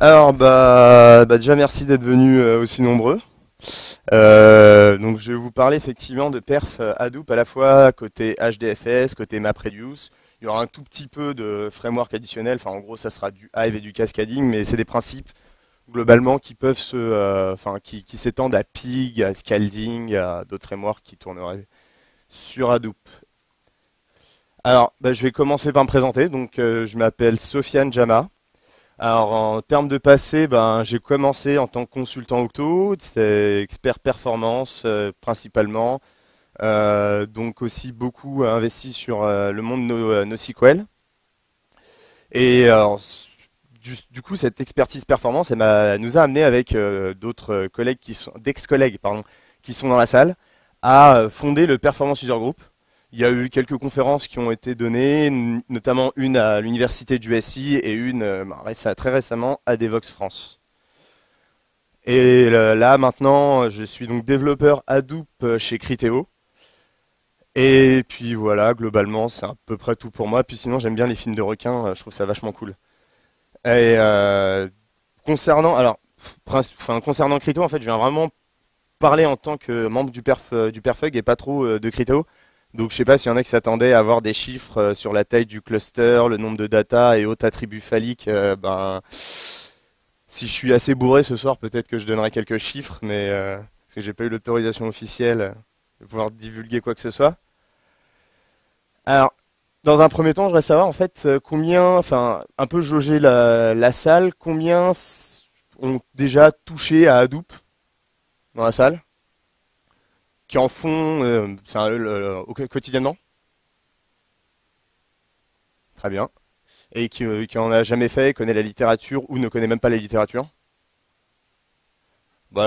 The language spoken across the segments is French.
Alors, déjà merci d'être venus aussi nombreux. Donc, je vais vous parler effectivement de perf Hadoop à la fois côté HDFS, côté MapReduce. Il y aura un tout petit peu de framework additionnel. Enfin, en gros, ça sera du Hive et du cascading, mais c'est des principes globalement qui peuvent qui s'étendent à Pig, à Scalding, à d'autres frameworks qui tourneraient sur Hadoop. Alors, je vais commencer par me présenter. Donc, je m'appelle Sofiane Jama. Alors en termes de passé, j'ai commencé en tant que consultant Octo, c'était expert performance principalement, donc aussi beaucoup investi sur le monde NoSQL. Et alors, du coup, cette expertise performance, nous a amené avec d'autres collègues d'ex-collègues, pardon, qui sont dans la salle, à fonder le Performance User Group. Il y a eu quelques conférences qui ont été données, notamment une à l'université du SI et une très récemment à Devox France. Et là maintenant, je suis donc développeur Hadoop chez Criteo. Et puis voilà, globalement, c'est à peu près tout pour moi. Puis sinon, j'aime bien les films de requins, je trouve ça vachement cool. Et concernant, alors, concernant Criteo, en fait, je viens vraiment parler en tant que membre du Perfug et pas trop de Criteo. Donc je sais pas s'il y en a qui s'attendaient à avoir des chiffres sur la taille du cluster, le nombre de data et autres attributs phalliques. Si je suis assez bourré ce soir, peut-être que je donnerai quelques chiffres, mais parce que j'ai pas eu l'autorisation officielle de pouvoir divulguer quoi que ce soit. Alors, dans un premier temps, je voudrais savoir en fait combien, enfin un peu jauger la salle, ont déjà touché à Hadoop dans la salle, qui en font quotidiennement. Très bien. Et qui en a jamais fait, connaît la littérature ou ne connaît même pas la littérature. Bon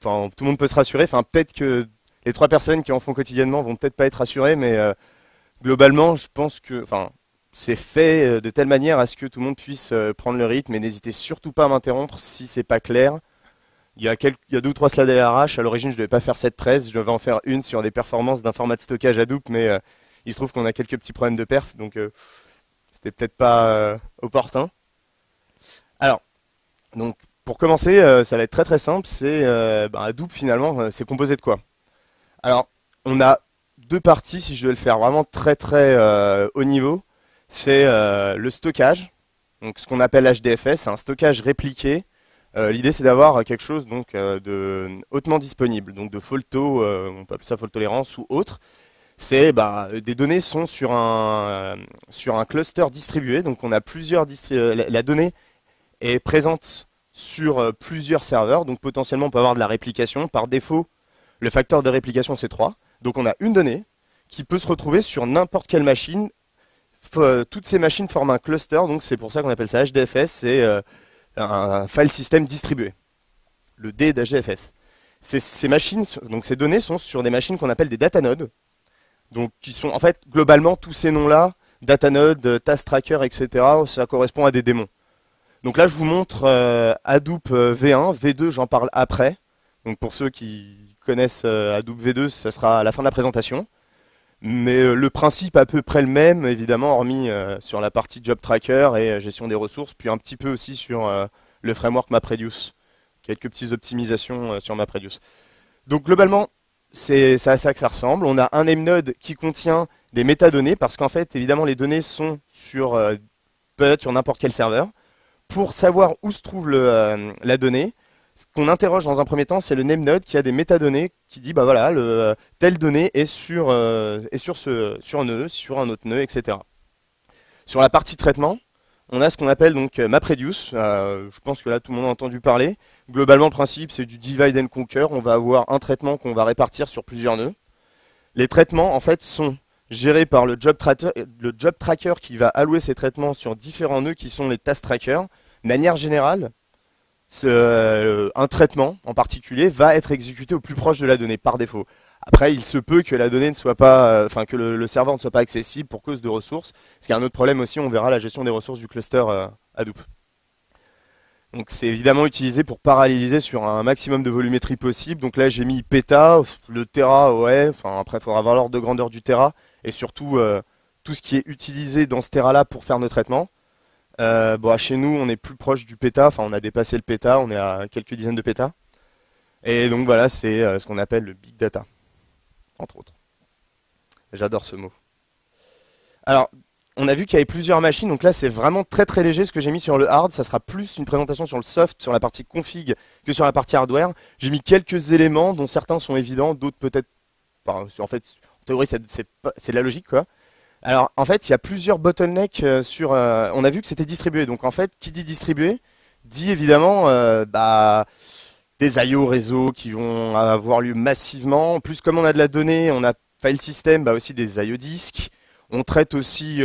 tout le monde peut se rassurer. Enfin, peut-être que les trois personnes qui en font quotidiennement vont peut-être pas être rassurées, mais globalement, je pense que, enfin, c'est fait de telle manière à ce que tout le monde puisse prendre le rythme et n'hésitez surtout pas à m'interrompre si c'est pas clair. Il y a deux ou trois slides à l'arrache. À l'origine, je devais pas faire cette presse. Je devais en faire une sur les performances d'un format de stockage Hadoop, mais il se trouve qu'on a quelques petits problèmes de perf, donc c'était peut-être pas opportun. Alors, donc pour commencer, ça va être très très simple. Hadoop finalement, c'est composé de quoi? Alors, on a deux parties. Si je devais le faire vraiment très très haut niveau, c'est le stockage. Donc, ce qu'on appelle HDFS, c'est un stockage répliqué. L'idée, c'est d'avoir quelque chose de hautement disponible, donc de fault taux, on peut appeler ça fault tolérance ou autre. Des données sont sur un cluster distribué, donc on a la donnée est présente sur plusieurs serveurs, donc potentiellement on peut avoir de la réplication. Par défaut, le facteur de réplication c'est 3. Donc on a une donnée qui peut se retrouver sur n'importe quelle machine. Toutes ces machines forment un cluster, donc c'est pour ça qu'on appelle ça HDFS, c'est un file system distribué, le D d'HDFS. Donc ces données sont sur des machines qu'on appelle des datanodes. Donc, qui sont en fait globalement tous ces noms-là, Datanode, Task Tracker, etc. Ça correspond à des démons. Donc là, je vous montre Hadoop V1, V2, j'en parle après. Donc pour ceux qui connaissent Hadoop V2, ça sera à la fin de la présentation. Mais le principe est à peu près le même, évidemment, hormis sur la partie Job Tracker et gestion des ressources, puis un petit peu aussi sur le framework MapReduce. Quelques petites optimisations sur MapReduce. Donc globalement, c'est à ça que ça ressemble. On a un node qui contient des métadonnées parce qu'en fait, évidemment, les données sont peuvent être sur n'importe quel serveur. Pour savoir où se trouve la donnée, ce qu'on interroge dans un premier temps, c'est le node qui a des métadonnées qui dit, bah voilà, telle donnée est sur un nœud, sur un autre nœud, etc. Sur la partie traitement, on a ce qu'on appelle donc MapReduce. Je pense que là, tout le monde a entendu parler. Globalement, le principe, c'est du divide and conquer. On va avoir un traitement qu'on va répartir sur plusieurs nœuds. Les traitements, en fait, sont gérés par le job tracker qui va allouer ces traitements sur différents nœuds qui sont les task trackers. De manière générale, un traitement en particulier va être exécuté au plus proche de la donnée par défaut. Après, il se peut que la donnée ne soit pas, que le serveur ne soit pas accessible pour cause de ressources. Parce qu'il y a un autre problème aussi, on verra la gestion des ressources du cluster Hadoop. Donc c'est évidemment utilisé pour paralléliser sur un maximum de volumétrie possible. Donc là j'ai mis péta, le Tera, ouais, enfin après il faudra voir l'ordre de grandeur du Tera et surtout tout ce qui est utilisé dans ce Tera là pour faire nos traitements. Bon, chez nous, on est plus proche du péta, enfin on a dépassé le péta, on est à quelques dizaines de pétas. Et donc voilà, c'est ce qu'on appelle le big data, entre autres. J'adore ce mot. Alors, on a vu qu'il y avait plusieurs machines, donc là c'est vraiment très très léger ce que j'ai mis sur le hard, ça sera plus une présentation sur le soft, sur la partie config, que sur la partie hardware. J'ai mis quelques éléments dont certains sont évidents, d'autres peut-être pas. En fait, en théorie c'est de la logique quoi. Alors en fait, il y a plusieurs bottlenecks sur... on a vu que c'était distribué, donc en fait, qui dit distribué, dit évidemment des I/O réseaux qui vont avoir lieu massivement. En plus, comme on a de la donnée, on a file system, aussi des I/O disques. On traite aussi,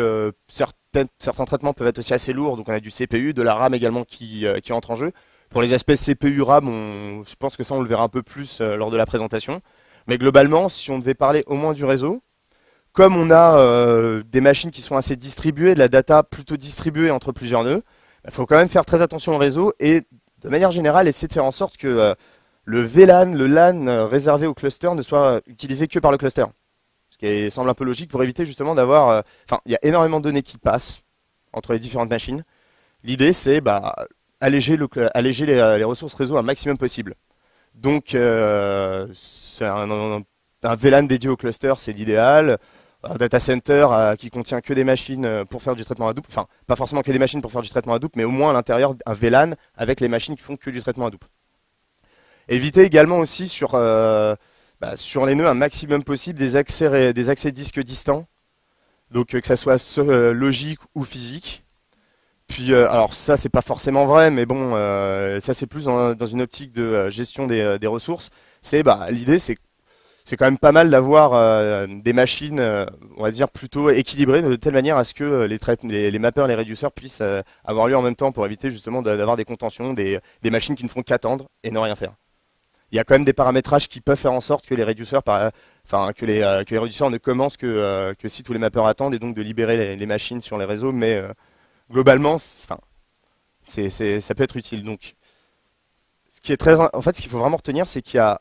certains traitements peuvent être aussi assez lourds, donc on a du CPU, de la RAM également qui entre en jeu. Pour les aspects CPU, RAM, je pense que ça on le verra un peu plus lors de la présentation. Mais globalement, si on devait parler au moins du réseau, comme on a des machines qui sont assez distribuées, de la data plutôt distribuée entre plusieurs nœuds, il faut quand même faire très attention au réseau et de manière générale essayer de faire en sorte que le VLAN, le LAN réservé au cluster ne soit utilisé que par le cluster. Ce qui semble un peu logique pour éviter justement d'avoir... Enfin, il y a énormément de données qui passent entre les différentes machines. L'idée c'est alléger, alléger les ressources réseau un maximum possible. Donc c'est un VLAN dédié au cluster, c'est l'idéal. Un data center qui contient que des machines pour faire du traitement Hadoop. Enfin, pas forcément que des machines pour faire du traitement Hadoop, mais au moins à l'intérieur un VLAN avec les machines qui font que du traitement Hadoop. Éviter également aussi sur les nœuds un maximum possible des accès disques distants. Donc que ça soit logique ou physique. Puis alors ça c'est pas forcément vrai, mais bon, ça c'est plus dans une optique de gestion des ressources. L'idée c'est quand même pas mal d'avoir des machines, on va dire, plutôt équilibrées de telle manière à ce que les mappeurs, les réduceurs puissent avoir lieu en même temps pour éviter justement d'avoir des contentions, des machines qui ne font qu'attendre et ne rien faire. Il y a quand même des paramétrages qui peuvent faire en sorte que les réduceurs, que les réduceurs ne commencent que si tous les mappeurs attendent et donc de libérer les machines sur les réseaux, mais globalement, ça peut être utile. Donc, en fait, ce qu'il faut vraiment retenir, c'est qu'il y a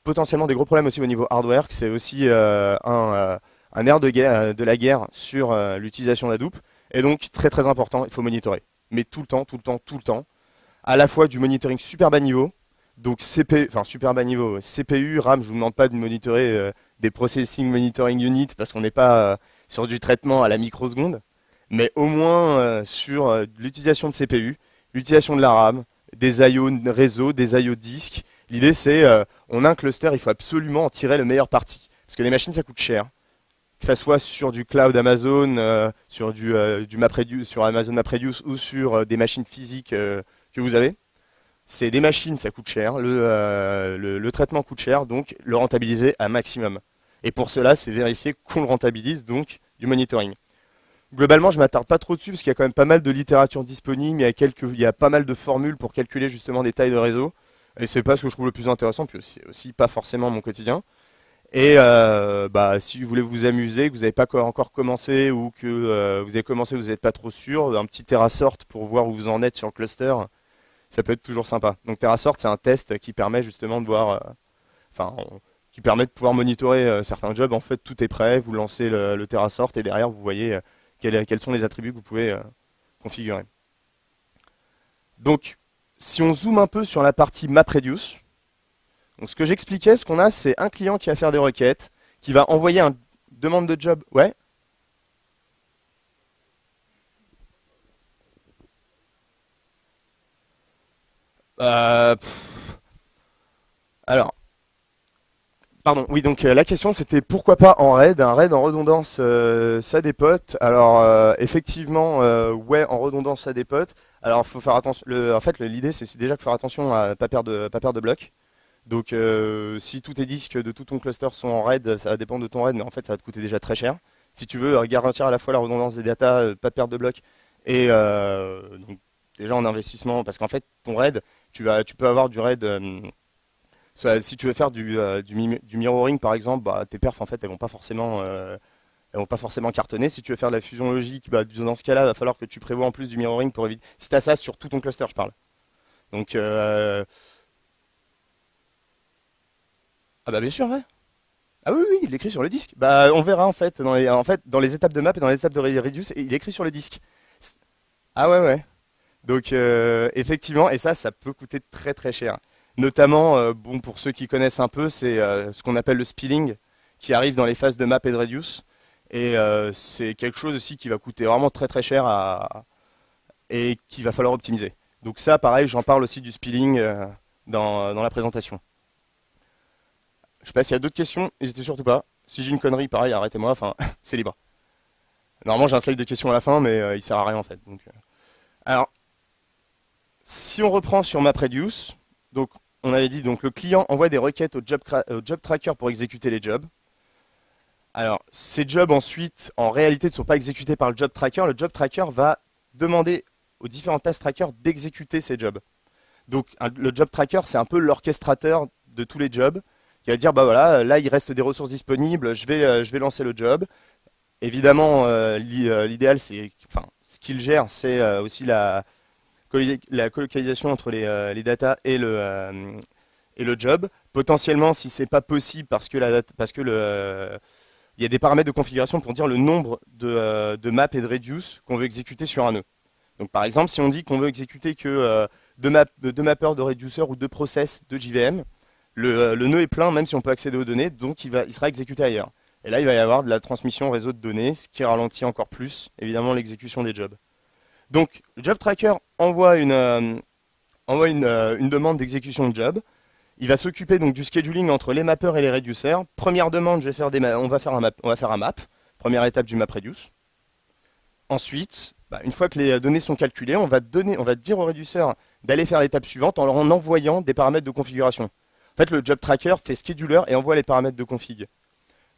potentiellement des gros problèmes aussi au niveau hardware, que c'est aussi un air de la guerre sur l'utilisation d'Hadoop. Et donc, très très important, il faut monitorer. Mais tout le temps, tout le temps, tout le temps. À la fois du monitoring super bas niveau, donc CPU, enfin super bas niveau, CPU, RAM, je vous demande pas de monitorer des processing monitoring unit parce qu'on n'est pas sur du traitement à la microseconde, mais au moins sur l'utilisation de CPU, l'utilisation de la RAM, des I/O réseau, des I/O disques. L'idée c'est, on a un cluster, il faut absolument en tirer le meilleur parti. Parce que les machines ça coûte cher. Que ça soit sur du cloud Amazon, sur du MapReduce, sur Amazon MapReduce ou sur des machines physiques que vous avez. C'est des machines, ça coûte cher, le traitement coûte cher, donc le rentabiliser à maximum. Et pour cela, c'est vérifier qu'on le rentabilise, donc du monitoring. Globalement, je ne m'attarde pas trop dessus parce qu'il y a quand même pas mal de littérature disponible, il y a pas mal de formules pour calculer justement des tailles de réseau. Et c'est pas ce que je trouve le plus intéressant, puis c'est aussi pas forcément mon quotidien. Et si vous voulez vous amuser, que vous n'avez pas encore commencé ou que vous avez commencé, vous n'êtes pas trop sûr, un petit TerraSort pour voir où vous en êtes sur le cluster, ça peut être toujours sympa. Donc TerraSort, c'est un test qui permet justement de voir, qui permet de pouvoir monitorer certains jobs. En fait, tout est prêt, vous lancez le TerraSort et derrière, vous voyez quels sont les attributs que vous pouvez configurer. Donc, si on zoome un peu sur la partie MapReduce, donc ce que j'expliquais, ce qu'on a, c'est un client qui va faire des requêtes, qui va envoyer une demande de job. Ouais. Euh, alors, pardon, oui, donc la question c'était pourquoi pas en RAID, un RAID en redondance, ça dépote. Alors, effectivement, ouais, en redondance, ça dépote. Alors, il faut faire attention. En fait, l'idée, c'est déjà de faire attention à pas perdre de blocs. Donc, si tous tes disques de tout ton cluster sont en RAID, ça va dépendre de ton RAID, mais en fait, ça va te coûter déjà très cher. Si tu veux garantir à la fois la redondance des datas, pas perdre de blocs, et donc, déjà en investissement, parce qu'en fait, ton RAID, tu peux avoir du RAID. Si tu veux faire du mirroring par exemple, tes perfs en fait elles vont pas forcément cartonner. Si tu veux faire de la fusion logique, dans ce cas-là, il va falloir que tu prévois en plus du mirroring pour éviter. Si tu as ça sur tout ton cluster, je parle. Donc ah bah bien sûr, ouais. Ah oui, oui, il écrit sur le disque. On verra en fait dans les étapes de map et dans les étapes de reduce, il écrit sur le disque. Ah ouais, ouais. Donc effectivement, et ça peut coûter très très cher. Notamment, bon, pour ceux qui connaissent un peu, c'est ce qu'on appelle le spilling, qui arrive dans les phases de map et de reduce. Et c'est quelque chose aussi qui va coûter vraiment très très cher et qu'il va falloir optimiser. Donc ça, pareil, j'en parle aussi du spilling dans la présentation. Je sais pas s'il y a d'autres questions, n'hésitez surtout pas. Si j'ai une connerie, pareil, arrêtez-moi, enfin, c'est libre. Normalement, j'ai un slide de questions à la fin, mais il sert à rien en fait. Donc, alors, si on reprend sur MapReduce, donc on avait dit donc le client envoie des requêtes au job tracker pour exécuter les jobs. Alors, ces jobs ensuite, en réalité, ne sont pas exécutés par le job tracker. Le job tracker va demander aux différents task trackers d'exécuter ces jobs. Donc, le job tracker, c'est un peu l'orchestrateur de tous les jobs qui va dire, bah voilà, là, il reste des ressources disponibles, je vais lancer le job. Évidemment, l'idéal, c'est, enfin, ce qu'il gère, c'est aussi la colocalisation entre les datas et le job. Potentiellement, si c'est pas possible parce que il y a des paramètres de configuration pour dire le nombre de maps et de reduce qu'on veut exécuter sur un nœud. Donc par exemple, si on dit qu'on veut exécuter que deux mappeurs de reducer ou deux process de JVM, le nœud est plein même si on peut accéder aux données, donc il sera exécuté ailleurs. Et là, il va y avoir de la transmission réseau de données, ce qui ralentit encore plus, évidemment, l'exécution des jobs. Donc, le job tracker envoie une demande d'exécution de job. Il va s'occuper donc du scheduling entre les mappeurs et les reducers. Première demande, on va faire un map. Première étape du map reduce. Ensuite, une fois que les données sont calculées, on va dire aux réduceurs d'aller faire l'étape suivante en leur en envoyant des paramètres de configuration. En fait, le job tracker fait scheduler et envoie les paramètres de config.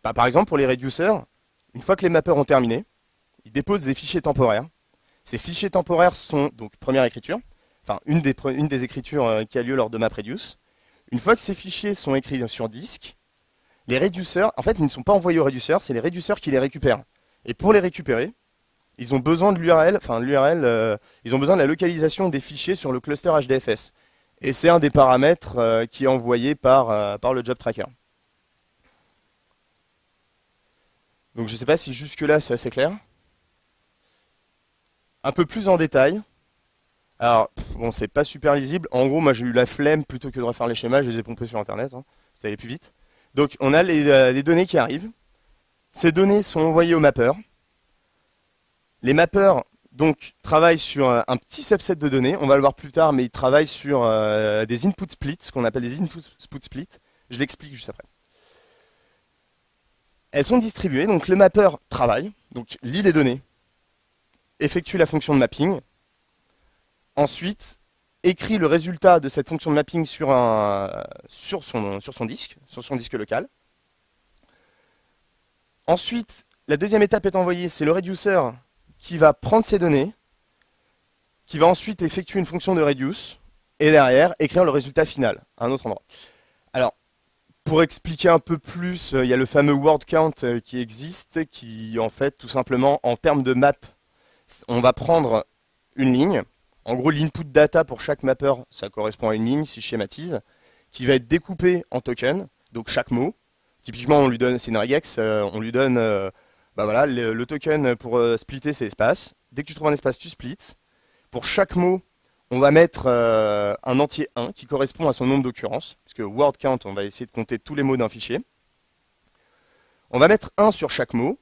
Par exemple, pour les reducers, une fois que les mappeurs ont terminé, ils déposent des fichiers temporaires. Ces fichiers temporaires sont donc première écriture, enfin une des écritures qui a lieu lors de MapReduce. Une fois que ces fichiers sont écrits sur disque, les réduceurs, en fait, ils ne sont pas envoyés aux réduceurs, c'est les réduceurs qui les récupèrent. Et pour les récupérer, ils ont besoin de l'URL, ils ont besoin de la localisation des fichiers sur le cluster HDFS. Et c'est un des paramètres qui est envoyé par le job tracker. Donc je ne sais pas si jusque-là c'est assez clair. Un peu plus en détail. Alors, bon, c'est pas super lisible. En gros, moi j'ai eu la flemme plutôt que de refaire les schémas, je les ai pompés sur internet, hein. C'était allé plus vite. Donc on a les données qui arrivent. Ces données sont envoyées aux mappeurs. Les mappeurs donc travaillent sur un petit subset de données, on va le voir plus tard, mais ils travaillent sur des input splits, ce qu'on appelle des input splits. Je l'explique juste après. Elles sont distribuées, donc le mappeur travaille, donc lit les données, effectue la fonction de mapping, ensuite écrit le résultat de cette fonction de mapping sur son disque local. Ensuite, la deuxième étape est envoyée, c'est le reducer qui va prendre ces données, qui va ensuite effectuer une fonction de reduce, et derrière, écrire le résultat final à un autre endroit. Alors, pour expliquer un peu plus, il y a le fameux word count qui existe, qui en fait, tout simplement, en termes de map, on va prendre une ligne. En gros, l'input data pour chaque mapper, ça correspond à une ligne, si je schématise, qui va être découpée en tokens, donc chaque mot. Typiquement, on lui donne, c'est une regex, on lui donne voilà, le token pour splitter, c'est espace. Dès que tu trouves un espace, tu splits. Pour chaque mot, on va mettre un entier 1 qui correspond à son nombre d'occurrences, puisque word count, on va essayer de compter tous les mots d'un fichier. On va mettre 1 sur chaque mot.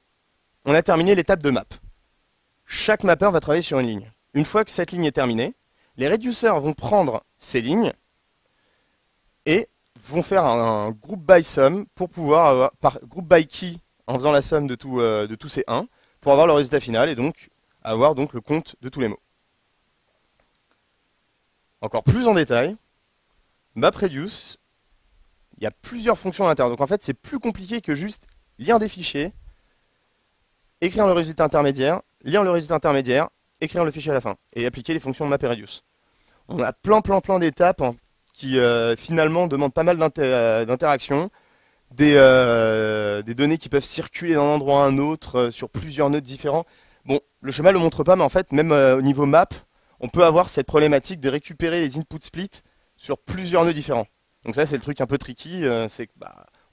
On a terminé l'étape de map. Chaque mapper va travailler sur une ligne. Une fois que cette ligne est terminée, les reducers vont prendre ces lignes et vont faire un group by sum pour pouvoir avoir, par group by key, en faisant la somme de tous ces 1, pour avoir le résultat final et donc avoir donc le compte de tous les mots. Encore plus en détail, MapReduce, il y a plusieurs fonctions à l'intérieur. Donc en fait, c'est plus compliqué que juste lire des fichiers, écrire le résultat intermédiaire, lire le résultat intermédiaire, écrire le fichier à la fin et appliquer les fonctions de MapReduce. On a plein d'étapes qui finalement demandent pas mal d'interactions, des données qui peuvent circuler d'un endroit à un autre sur plusieurs nœuds différents. Bon, le schéma ne le montre pas, mais en fait, même au niveau map, on peut avoir cette problématique de récupérer les input splits sur plusieurs nœuds différents. Donc ça, c'est le truc un peu tricky, c'est que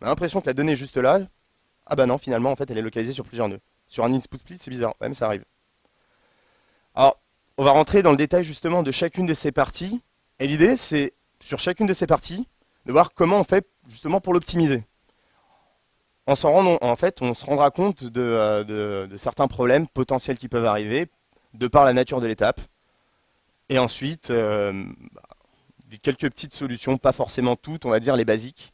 on a l'impression que la donnée est juste là. Ah bah non, finalement, en fait, elle est localisée sur plusieurs nœuds. Sur un input split, c'est bizarre, ouais, mais ça arrive. Alors, On va rentrer dans le détail justement de chacune de ces parties. Et l'idée, c'est sur chacune de ces parties, de voir comment on fait justement pour l'optimiser. En fait, on se rendra compte de certains problèmes potentiels qui peuvent arriver de par la nature de l'étape. Et ensuite, quelques petites solutions, pas forcément toutes, on va dire les basiques,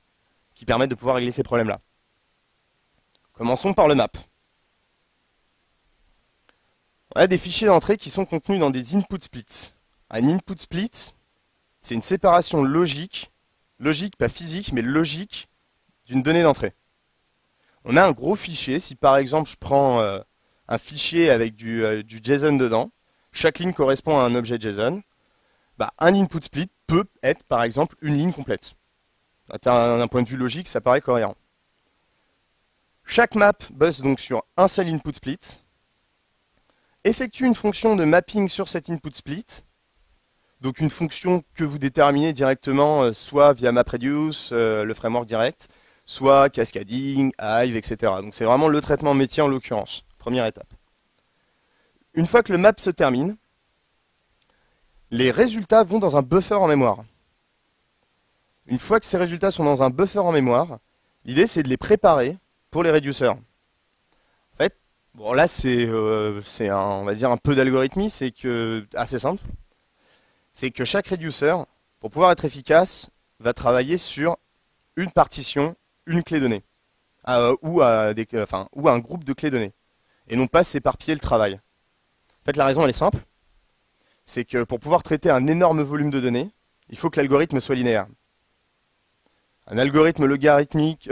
qui permettent de pouvoir régler ces problèmes-là. Commençons par le map. On a des fichiers d'entrée qui sont contenus dans des input splits. Un input split, c'est une séparation logique, pas physique, mais logique, d'une donnée d'entrée. On a un gros fichier, si par exemple je prends un fichier avec du JSON dedans, chaque ligne correspond à un objet JSON, bah, un input split peut être par exemple une ligne complète. D'un point de vue logique, ça paraît cohérent. Chaque map bosse donc sur un seul input split, effectue une fonction de mapping sur cet input split, donc une fonction que vous déterminez directement soit via MapReduce, le framework direct, soit cascading, Hive, etc. Donc c'est vraiment le traitement métier en l'occurrence, première étape. Une fois que le map se termine, les résultats vont dans un buffer en mémoire. Une fois que ces résultats sont dans un buffer en mémoire, l'idée c'est de les préparer pour les réduceurs. En fait, bon là c'est on va dire un peu d'algorithmie, c'est que assez simple. C'est que chaque réduceur, pour pouvoir être efficace, va travailler sur une partition, une clé donnée, ou un groupe de clés données, et non pas s'éparpiller le travail. En fait, la raison elle est simple, c'est que pour pouvoir traiter un énorme volume de données, il faut que l'algorithme soit linéaire. Un algorithme logarithmique,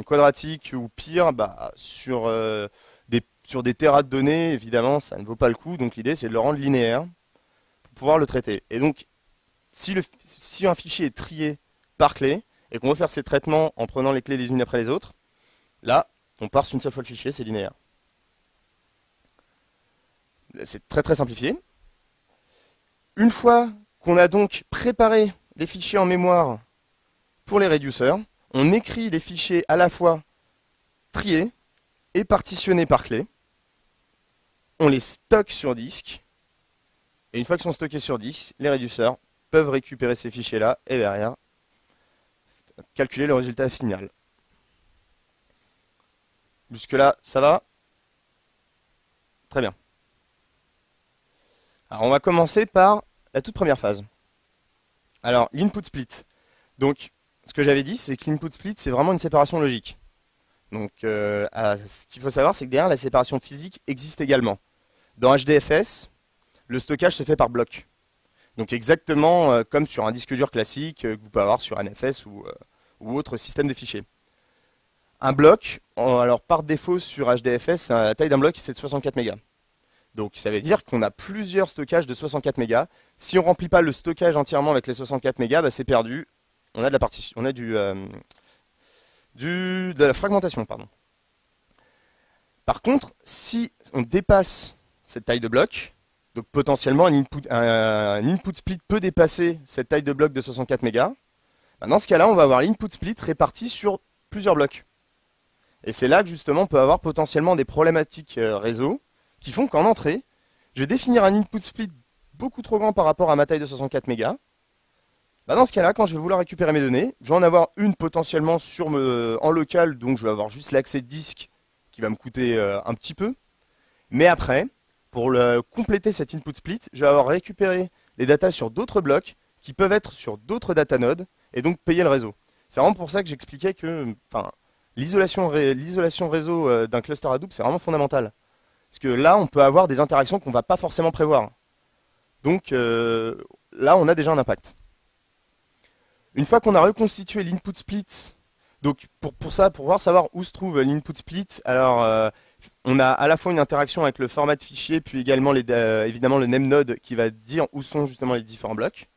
quadratique ou pire, bah, sur des terras de données, évidemment, ça ne vaut pas le coup. Donc l'idée, c'est de le rendre linéaire pour pouvoir le traiter. Et donc, si un fichier est trié par clé et qu'on veut faire ces traitements en prenant les clés les unes après les autres, là, on parse une seule fois le fichier, c'est linéaire. C'est très très simplifié. Une fois qu'on a donc préparé les fichiers en mémoire pour les réduceurs, on écrit les fichiers à la fois triés et partitionnés par clé. On les stocke sur disque. Et une fois qu'ils sont stockés sur disque, les réduceurs peuvent récupérer ces fichiers-là et derrière calculer le résultat final. Jusque-là, ça va? Très bien. Alors on va commencer par la toute première phase. Alors l'input split. Donc ce que j'avais dit, c'est que l'input split, c'est vraiment une séparation logique. Donc ce qu'il faut savoir, c'est que derrière, la séparation physique existe également. Dans HDFS, le stockage se fait par bloc. Donc exactement comme sur un disque dur classique que vous pouvez avoir sur NFS ou autre système de fichiers. Un bloc, alors par défaut sur HDFS, la taille d'un bloc c'est de 64 mégas. Donc ça veut dire qu'on a plusieurs stockages de 64 mégas. Si on ne remplit pas le stockage entièrement avec les 64 mégas, bah, c'est perdu. On a de la partition, on a de la fragmentation, pardon. Par contre, si on dépasse cette taille de bloc, donc potentiellement un input split peut dépasser cette taille de bloc de 64 mégas, bah, dans ce cas-là, on va avoir l'input split réparti sur plusieurs blocs. Et c'est là que justement on peut avoir potentiellement des problématiques réseau qui font qu'en entrée, je vais définir un input split beaucoup trop grand par rapport à ma taille de 64 mégas. Bah dans ce cas-là, quand je vais vouloir récupérer mes données, je vais en avoir une potentiellement en local, donc je vais avoir juste l'accès disque qui va me coûter un petit peu. Mais après, pour compléter cet input split, je vais avoir récupéré les datas sur d'autres blocs qui peuvent être sur d'autres datanodes et donc payer le réseau. C'est vraiment pour ça que j'expliquais que l'isolation réseau d'un cluster Hadoop, c'est vraiment fondamental. Parce que là, on peut avoir des interactions qu'on ne va pas forcément prévoir. Donc là, on a déjà un impact. Une fois qu'on a reconstitué l'input split, donc pour pouvoir savoir où se trouve l'input split, alors on a à la fois une interaction avec le format de fichier, puis également évidemment le name-node qui va dire où sont justement les différents blocs.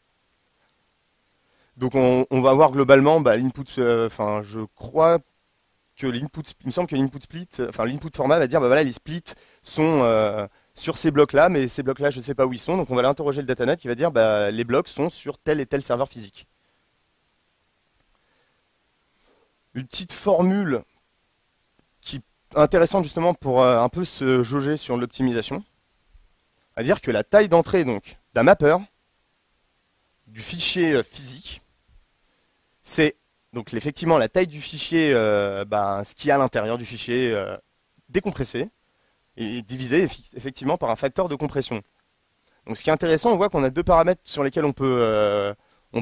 Donc on va voir globalement l'input, je crois que l'input, il me semble que l'input split, l'input format va dire voilà les splits sont sur ces blocs-là, mais ces blocs-là je ne sais pas où ils sont, donc on va aller interroger le datanode qui va dire les blocs sont sur tel et tel serveur physique. Une petite formule qui est intéressante justement pour un peu se jauger sur l'optimisation. à dire que la taille d'entrée donc d'un mapper, du fichier physique, c'est donc effectivement la taille du fichier, ce qu'il y a à l'intérieur du fichier décompressé, et divisé effectivement par un facteur de compression. Donc ce qui est intéressant, on voit qu'on a deux paramètres sur lesquels on peut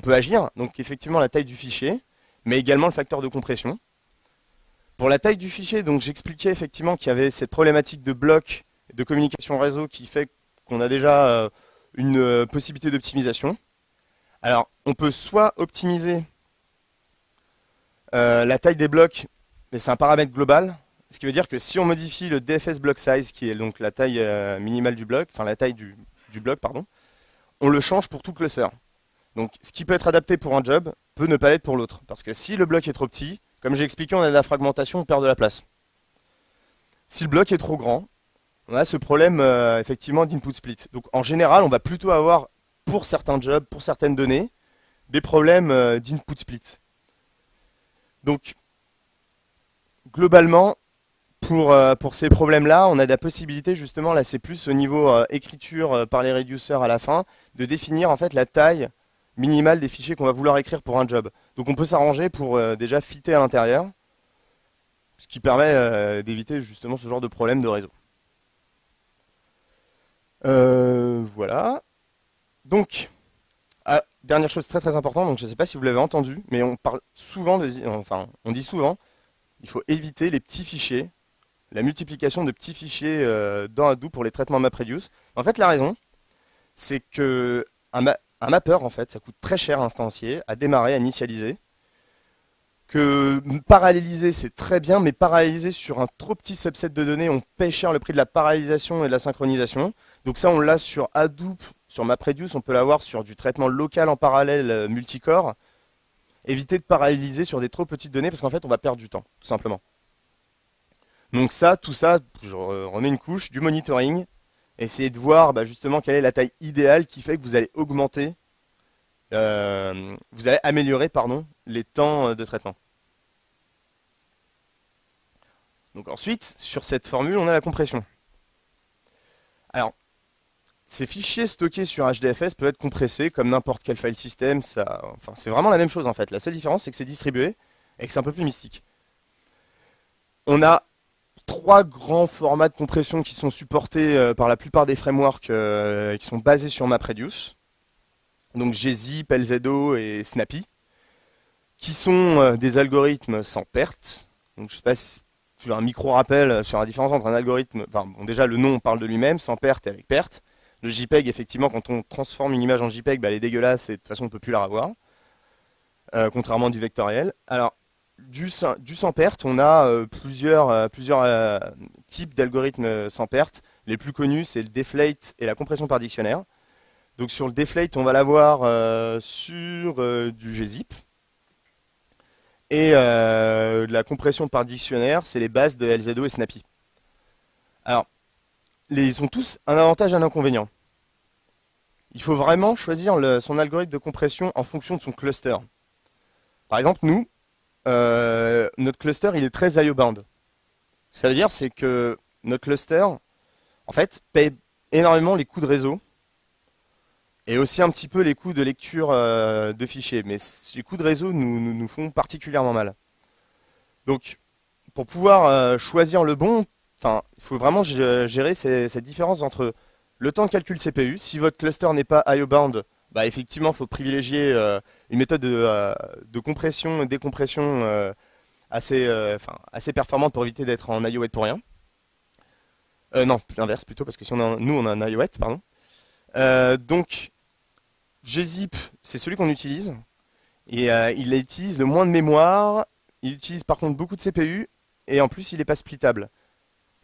agir. Donc effectivement la taille du fichier, mais également le facteur de compression. Pour la taille du fichier, donc j'expliquais effectivement qu'il y avait cette problématique de bloc de communication réseau qui fait qu'on a déjà une possibilité d'optimisation. Alors on peut soit optimiser la taille des blocs, mais c'est un paramètre global, ce qui veut dire que si on modifie le DFS block size, qui est donc la taille minimale du bloc, enfin la taille du bloc, pardon, on le change pour tout cluster. Donc ce qui peut être adapté pour un job peut ne pas l'être pour l'autre. Parce que si le bloc est trop petit, comme j'ai expliqué, on a de la fragmentation, on perd de la place. Si le bloc est trop grand, on a ce problème effectivement d'input split. Donc en général, on va plutôt avoir, pour certains jobs, pour certaines données, des problèmes d'input split. Donc globalement, pour ces problèmes-là, on a la possibilité justement, là c'est plus au niveau écriture par les reducers à la fin, de définir en fait la taille minimale des fichiers qu'on va vouloir écrire pour un job. Donc on peut s'arranger pour déjà fitter à l'intérieur, ce qui permet d'éviter justement ce genre de problème de réseau. Voilà. Donc, dernière chose très très importante, donc je ne sais pas si vous l'avez entendu, mais on parle souvent on dit souvent, il faut éviter les petits fichiers, la multiplication de petits fichiers dans Hadoop pour les traitements MapReduce. En fait, la raison, c'est que un mapper, en fait, ça coûte très cher à instancier, à démarrer, à initialiser. Que paralléliser, c'est très bien, mais paralléliser sur un trop petit subset de données, on paie cher le prix de la parallélisation et de la synchronisation. Donc ça, on l'a sur Hadoop, sur MapReduce, on peut l'avoir sur du traitement local en parallèle multicore. Éviter de paralléliser sur des trop petites données, parce qu'en fait, on va perdre du temps, tout simplement. Donc ça, tout ça, je remets une couche, du monitoring, essayer de voir justement quelle est la taille idéale qui fait que vous allez augmenter, vous allez améliorer les temps de traitement. Donc ensuite, sur cette formule, on a la compression. Alors, ces fichiers stockés sur HDFS peuvent être compressés comme n'importe quel file system, c'est vraiment la même chose en fait. La seule différence, c'est que c'est distribué et que c'est un peu plus mystique. On a trois grands formats de compression qui sont supportés par la plupart des frameworks qui sont basés sur MapReduce. Donc gzip, LZO et Snappy, qui sont des algorithmes sans perte. Donc je sais pas si tu as un micro rappel sur la différence entre un algorithme, déjà le nom parle de lui-même, sans perte et avec perte. Le JPEG, effectivement, quand on transforme une image en JPEG, elle est dégueulasse et de toute façon on ne peut plus la revoir, contrairement à du vectoriel. Alors, du sans perte, on a plusieurs types d'algorithmes sans perte. Les plus connus, c'est le deflate et la compression par dictionnaire. Donc sur le deflate, on va l'avoir sur du gzip. Et la compression par dictionnaire, c'est les bases de LZO et Snappy. Alors, ils ont tous un avantage et un inconvénient. Il faut vraiment choisir son algorithme de compression en fonction de son cluster. Par exemple, nous, notre cluster, il est très IO-bound. Ça veut dire c'est que notre cluster, en fait, paye énormément les coûts de réseau et aussi un petit peu les coûts de lecture de fichiers. Mais les coûts de réseau nous font particulièrement mal. Donc, pour pouvoir choisir le bon, il faut vraiment gérer cette différence entre le temps de calcul CPU. Si votre cluster n'est pas IO-bound, effectivement, il faut privilégier une méthode de compression et décompression assez performante pour éviter d'être en IO-wet pour rien. Non, l'inverse plutôt, parce que si nous on a un IO-wet, pardon. Donc, gzip, c'est celui qu'on utilise. Et il utilise le moins de mémoire. Il utilise par contre beaucoup de CPU. Et en plus, il n'est pas splittable.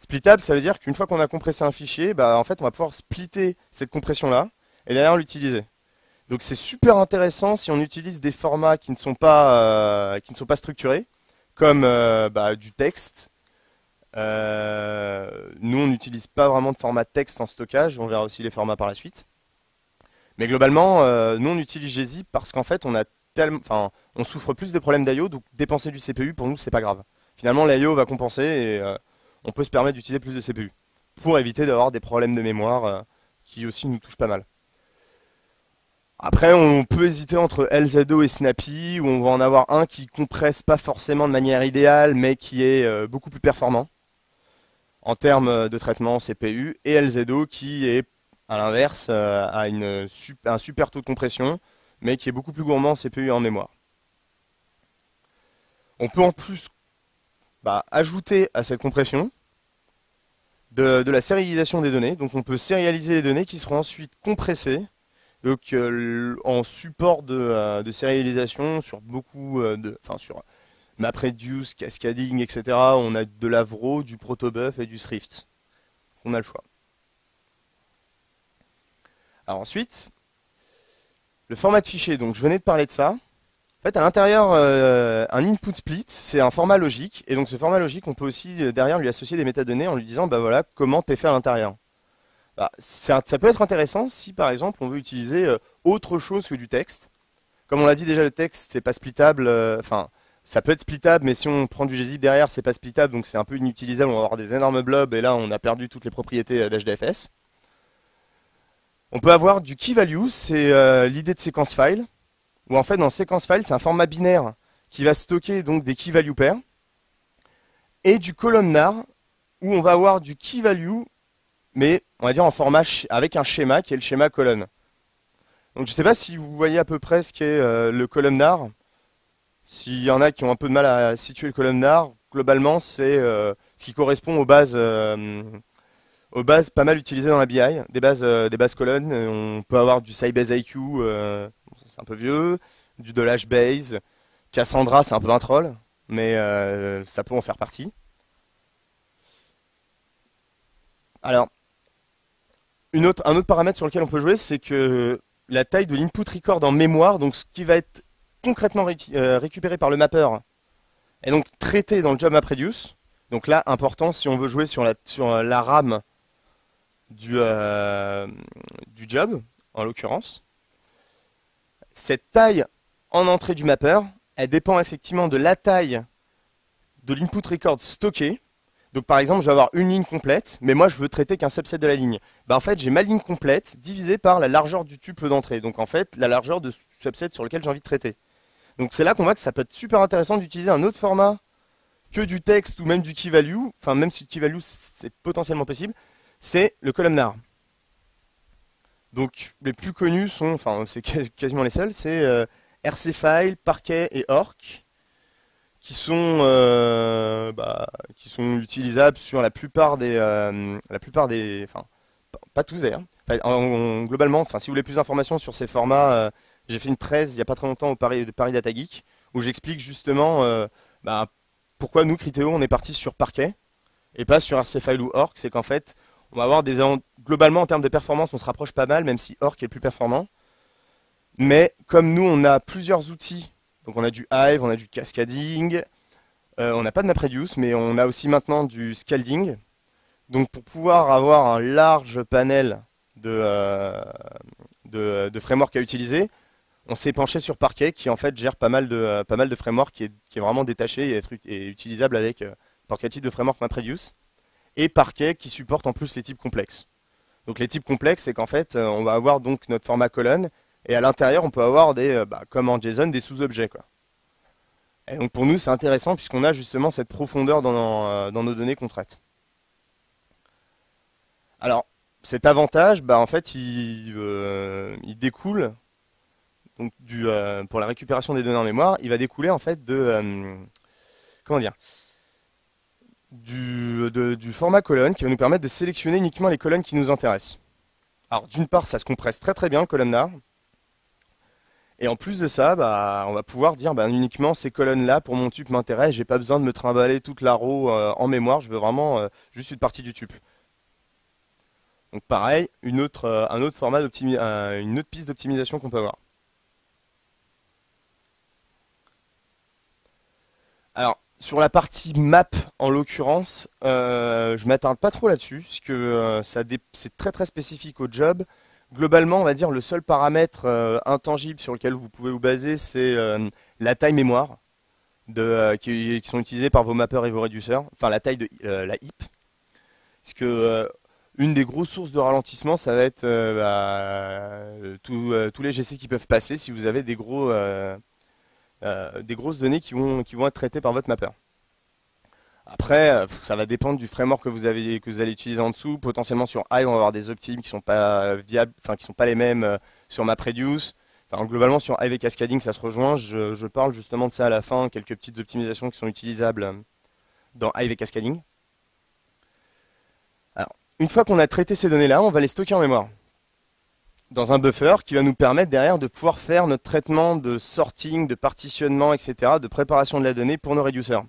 Splittable, ça veut dire qu'une fois qu'on a compressé un fichier, en fait, on va pouvoir splitter cette compression-là et derrière l'utiliser. Donc c'est super intéressant si on utilise des formats qui ne sont pas structurés, comme du texte. Nous, on n'utilise pas vraiment de format texte en stockage, on verra aussi les formats par la suite. Mais globalement, nous, on utilise gzip parce qu'en fait, on souffre plus de problèmes d'IO, donc dépenser du CPU, pour nous, c'est pas grave. Finalement, l'IO va compenser et on peut se permettre d'utiliser plus de CPU pour éviter d'avoir des problèmes de mémoire qui aussi nous touche pas mal. Après, on peut hésiter entre LZO et Snappy, où on va en avoir un qui compresse pas forcément de manière idéale, mais qui est beaucoup plus performant en termes de traitement CPU, et LZO qui est, à l'inverse, a un super taux de compression, mais qui est beaucoup plus gourmand en CPU et en mémoire. On peut en plus ajouter à cette compression de la sérialisation des données. Donc on peut sérialiser les données qui seront ensuite compressées donc, en support de sérialisation sur sur MapReduce, Cascading, etc. On a de l'Avro, du Protobuf et du Thrift. On a le choix. Alors ensuite, le format de fichier. Donc je venais de parler de ça. En fait, à l'intérieur, un input split, c'est un format logique. Et donc ce format logique, on peut aussi derrière lui associer des métadonnées en lui disant, bah voilà, comment t'es fait à l'intérieur. Ça peut être intéressant si par exemple on veut utiliser autre chose que du texte. Comme on l'a dit déjà, le texte c'est pas splittable, enfin ça peut être splittable, mais si on prend du gzip derrière, c'est pas splittable, donc c'est un peu inutilisable, on va avoir des énormes blobs et là on a perdu toutes les propriétés d'HDFS. On peut avoir du key value, c'est l'idée de séquence file, où en fait dans séquence file c'est un format binaire qui va stocker donc des key value pairs, et du columnar, où on va avoir du key value mais on va dire en format avec un schéma qui est le schéma colonne. Donc je ne sais pas si vous voyez à peu près ce qu'est le columnar. S'il y en a qui ont un peu de mal à situer le columnar, globalement c'est ce qui correspond aux bases pas mal utilisées dans la BI, des bases colonnes. On peut avoir du Sybase IQ, c'est un peu vieux, de l'HBase, Cassandra c'est un peu un troll, mais ça peut en faire partie. Alors, un autre paramètre sur lequel on peut jouer, c'est que la taille de l'input record en mémoire, donc ce qui va être concrètement récupéré par le mapper, est donc traité dans le job MapReduce. Donc là, important si on veut jouer sur la RAM du job, en l'occurrence. Cette taille en entrée du mapper, elle dépend effectivement de la taille de l'input record stocké. Donc par exemple, je vais avoir une ligne complète, mais moi je veux traiter qu'un subset de la ligne. En fait, j'ai ma ligne complète divisée par la largeur du tuple d'entrée. Donc en fait, la largeur de subset sur lequel j'ai envie de traiter. Donc c'est là qu'on voit que ça peut être super intéressant d'utiliser un autre format que du texte ou même du key value. Enfin, même si le key value c'est potentiellement possible, c'est le columnar. Donc les plus connus sont, enfin c'est quasiment les seuls, c'est RCFile, Parquet et Orc, qui sont utilisables sur la plupart des, enfin pas tous d'ailleurs. Globalement, enfin si vous voulez plus d'informations sur ces formats, j'ai fait une presse il n'y a pas très longtemps au Paris Data Geek où j'explique justement pourquoi nous Criteo on est parti sur Parquet et pas sur RCFile ou Orc. C'est qu'en fait on va avoir globalement en termes de performance on se rapproche pas mal, même si Orc est le plus performant. Mais comme nous on a plusieurs outils. Donc on a du Hive, on a du Cascading, on n'a pas de MapReduce, mais on a aussi maintenant du Scalding. Donc pour pouvoir avoir un large panel de frameworks à utiliser, on s'est penché sur Parquet qui en fait gère pas mal de frameworks qui est vraiment détaché et utilisable avec n'importe quel type de framework MapReduce. Et Parquet qui supporte en plus les types complexes. Donc les types complexes, c'est qu'en fait on va avoir donc notre format colonne. Et à l'intérieur, on peut avoir comme en JSON, des sous-objets, quoi. Et donc pour nous, c'est intéressant puisqu'on a justement cette profondeur dans nos données qu'on traite. Alors, cet avantage, en fait, il découle donc pour la récupération des données en mémoire, il va découler en fait comment dire, du format colonne qui va nous permettre de sélectionner uniquement les colonnes qui nous intéressent. Alors, d'une part, ça se compresse très très bien le columnar. Et en plus de ça, on va pouvoir dire uniquement ces colonnes-là pour mon tuple m'intéressent. J'ai pas besoin de me trimballer toute la row en mémoire. Je veux vraiment juste une partie du tuple. Donc pareil, un autre format une autre piste d'optimisation qu'on peut avoir. Alors sur la partie map en l'occurrence, je m'attarde pas trop là-dessus puisque c'est très très spécifique au job. Globalement, on va dire le seul paramètre intangible sur lequel vous pouvez vous baser, c'est la taille mémoire qui sont utilisées par vos mappeurs et vos réduceurs, enfin la taille de la heap. Parce que Une des grosses sources de ralentissement, ça va être tous les GC qui peuvent passer si vous avez des grosses données qui vont être traitées par votre mapper. Après, ça va dépendre du framework que vous allez utiliser en dessous. Potentiellement sur Hive, on va avoir des optimes qui sont pas viables, enfin qui sont pas les mêmes sur MapReduce. Enfin, globalement, sur Hive et Cascading, ça se rejoint. Je parle justement de ça à la fin, quelques petites optimisations qui sont utilisables dans Hive et Cascading. Alors, une fois qu'on a traité ces données-là, on va les stocker en mémoire dans un buffer qui va nous permettre derrière de pouvoir faire notre traitement de sorting, de partitionnement, etc., de préparation de la donnée pour nos réduceurs.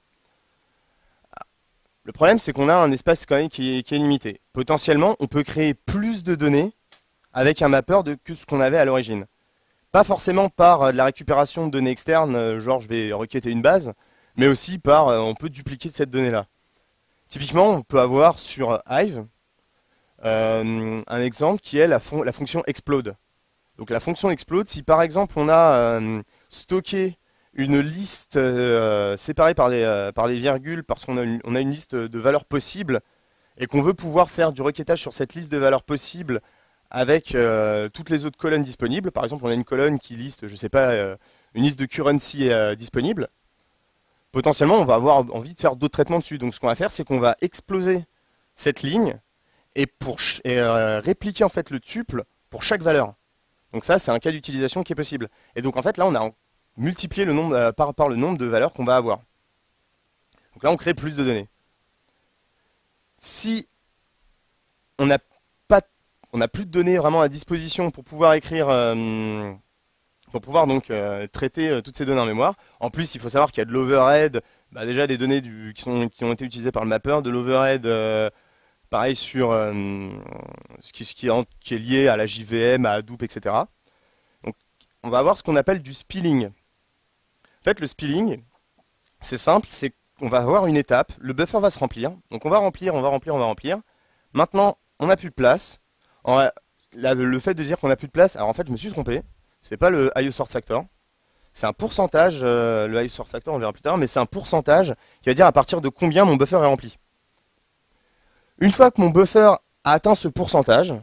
Le problème, c'est qu'on a un espace quand même qui est limité. Potentiellement, on peut créer plus de données avec un mapper que ce qu'on avait à l'origine. Pas forcément par de la récupération de données externes, genre je vais requêter une base, mais aussi par, on peut dupliquer cette donnée-là. Typiquement, on peut avoir sur Hive un exemple qui est la fonction explode. Donc la fonction explode, si par exemple on a stocké une liste séparée par des virgules parce qu'on a une liste de valeurs possibles et qu'on veut pouvoir faire du requêtage sur cette liste de valeurs possibles avec toutes les autres colonnes disponibles. Par exemple, on a une colonne qui liste, je sais pas, une liste de currency disponible. Potentiellement, on va avoir envie de faire d'autres traitements dessus. Donc ce qu'on va faire, c'est qu'on va exploser cette ligne et répliquer en fait le tuple pour chaque valeur. Donc ça, c'est un cas d'utilisation qui est possible. Et donc en fait, là, on a multiplié le nombre par le nombre de valeurs qu'on va avoir. Donc là, on crée plus de données. Si on n'a plus de données vraiment à disposition pour pouvoir écrire, pour pouvoir donc traiter toutes ces données en mémoire. En plus, il faut savoir qu'il y a de l'overhead. Déjà, les données qui ont été utilisées par le mapper, de l'overhead, pareil sur ce qui est lié à la JVM, à Hadoop, etc. Donc, on va avoir ce qu'on appelle du spilling. En fait, le spilling, c'est simple, c'est qu'on va avoir une étape, le buffer va se remplir, donc on va remplir, on va remplir, on va remplir. Maintenant, on n'a plus de place. Le fait de dire qu'on n'a plus de place, alors en fait, je me suis trompé. C'est pas le IO sort factor. C'est un pourcentage, le IO sort factor, on verra plus tard, mais c'est un pourcentage qui va dire à partir de combien mon buffer est rempli. Une fois que mon buffer a atteint ce pourcentage,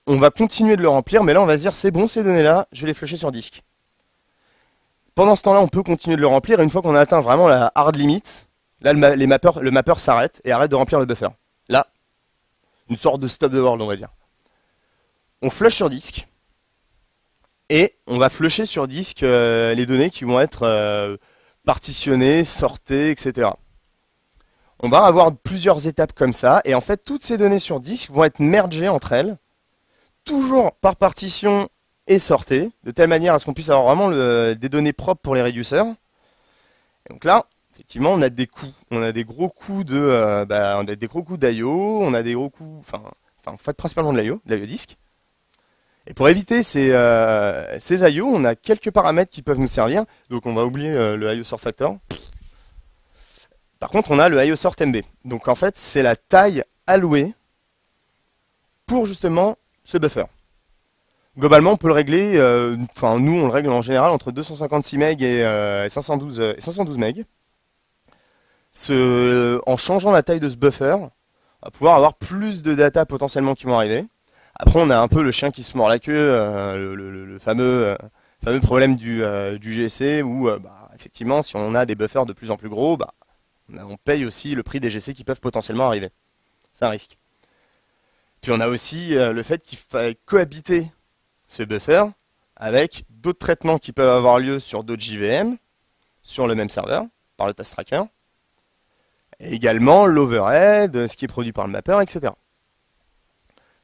on va continuer de le remplir, mais là, on va se dire, c'est bon, ces données-là, je vais les flusher sur disque. Pendant ce temps-là, on peut continuer de le remplir, et une fois qu'on a atteint vraiment la hard limit, là, le mapper s'arrête et arrête de remplir le buffer. Là, une sorte de stop the world, on va dire. On flush sur disque, et on va flusher sur disque les données qui vont être partitionnées, sortées, etc. On va avoir plusieurs étapes comme ça, et en fait, toutes ces données sur disque vont être mergées entre elles, toujours par partition et sortées, de telle manière à ce qu'on puisse avoir vraiment des données propres pour les réduceurs. Et donc là, effectivement, on a des coûts. On a des gros coûts d'IO, on a des gros coûts, en fait, principalement de l'IO disque. Et pour éviter ces IO, on a quelques paramètres qui peuvent nous servir. Donc on va oublier le IO sort factor. Par contre, on a le IO sort MB. Donc en fait, c'est la taille allouée pour justement ce buffer. Globalement, on peut le régler, nous on le règle en général entre 256 MB et 512 MB. En changeant la taille de ce buffer, on va pouvoir avoir plus de data potentiellement qui vont arriver. Après, on a un peu le chien qui se mord la queue, le fameux problème du GC où, effectivement, si on a des buffers de plus en plus gros, on paye aussi le prix des GC qui peuvent potentiellement arriver. C'est un risque. Puis on a aussi le fait qu'il faille cohabiter ce buffer avec d'autres traitements qui peuvent avoir lieu sur d'autres JVM, sur le même serveur, par le task tracker, et également l'overhead, ce qui est produit par le mapper, etc.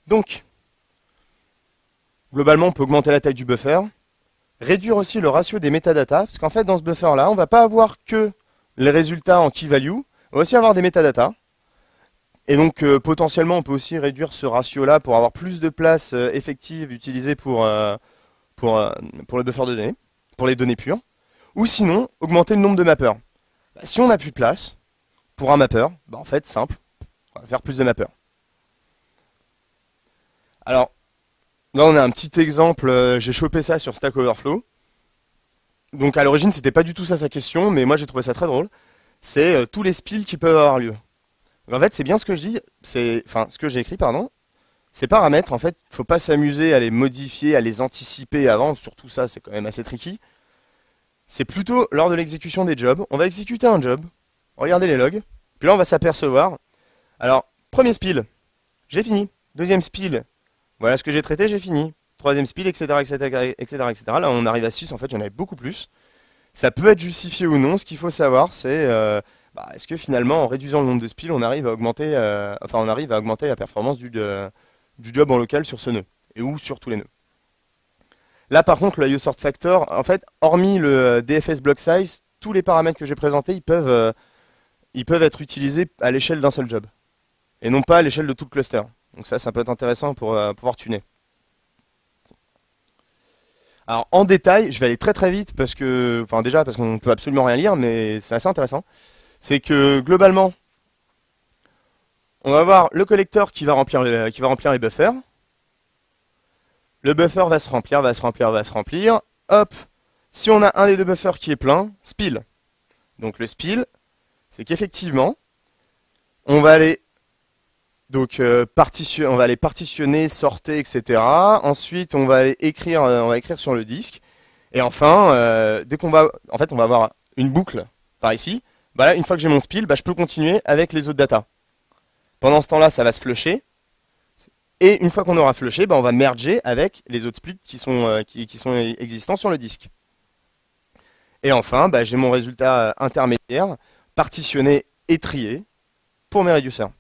Donc, globalement, on peut augmenter la taille du buffer, réduire aussi le ratio des métadatas, parce qu'en fait, dans ce buffer-là, on ne va pas avoir que les résultats en key value, on va aussi avoir des métadatas. Et donc, potentiellement, on peut aussi réduire ce ratio-là pour avoir plus de place effective utilisée pour le buffer de données, pour les données pures. Ou sinon, augmenter le nombre de mappers. Si on n'a plus de place pour un mapper, en fait, simple, on va faire plus de mappers. Alors, là, on a un petit exemple, j'ai chopé ça sur Stack Overflow. Donc, à l'origine, c'était pas du tout ça sa question, mais moi, j'ai trouvé ça très drôle. C'est tous les spills qui peuvent avoir lieu. Donc, en fait, c'est bien ce que je dis, enfin, ce que j'ai écrit, pardon. Ces paramètres, en fait, faut pas s'amuser à les modifier, à les anticiper avant, surtout ça, c'est quand même assez tricky. C'est plutôt lors de l'exécution des jobs, on va exécuter un job, regardez les logs, puis là on va s'apercevoir. Alors, premier spill, j'ai fini. Deuxième spill, voilà ce que j'ai traité, j'ai fini. Troisième spill, etc., etc., etc., etc. Là on arrive à 6, en fait il y en avait beaucoup plus. Ça peut être justifié ou non, ce qu'il faut savoir c'est est-ce que finalement en réduisant le nombre de spills on arrive à augmenter, la performance du job en local sur ce nœud, et ou sur tous les nœuds. Là par contre le IO Sort Factor, en fait, hormis le DFS Block Size, tous les paramètres que j'ai présentés, ils peuvent être utilisés à l'échelle d'un seul job, et non pas à l'échelle de tout le cluster. Donc ça peut être intéressant pour pouvoir tuner. Alors en détail, je vais aller très très vite parce que, enfin déjà parce qu'on peut absolument rien lire, mais c'est assez intéressant. C'est que globalement, on va avoir le collecteur qui va remplir les buffers. Le buffer va se remplir, va se remplir, va se remplir. Hop, si on a un des deux buffers qui est plein, spill. Donc le spill, c'est qu'effectivement, on va aller partitionner, sorter, etc. Ensuite, on va aller écrire sur le disque. Et enfin, on va avoir une boucle par ici. Bah là, une fois que j'ai mon spill, je peux continuer avec les autres data. Pendant ce temps-là, ça va se flusher. Et une fois qu'on aura flushé, on va merger avec les autres splits qui sont existants sur le disque. Et enfin, j'ai mon résultat intermédiaire, partitionné et trié pour mes réducteurs.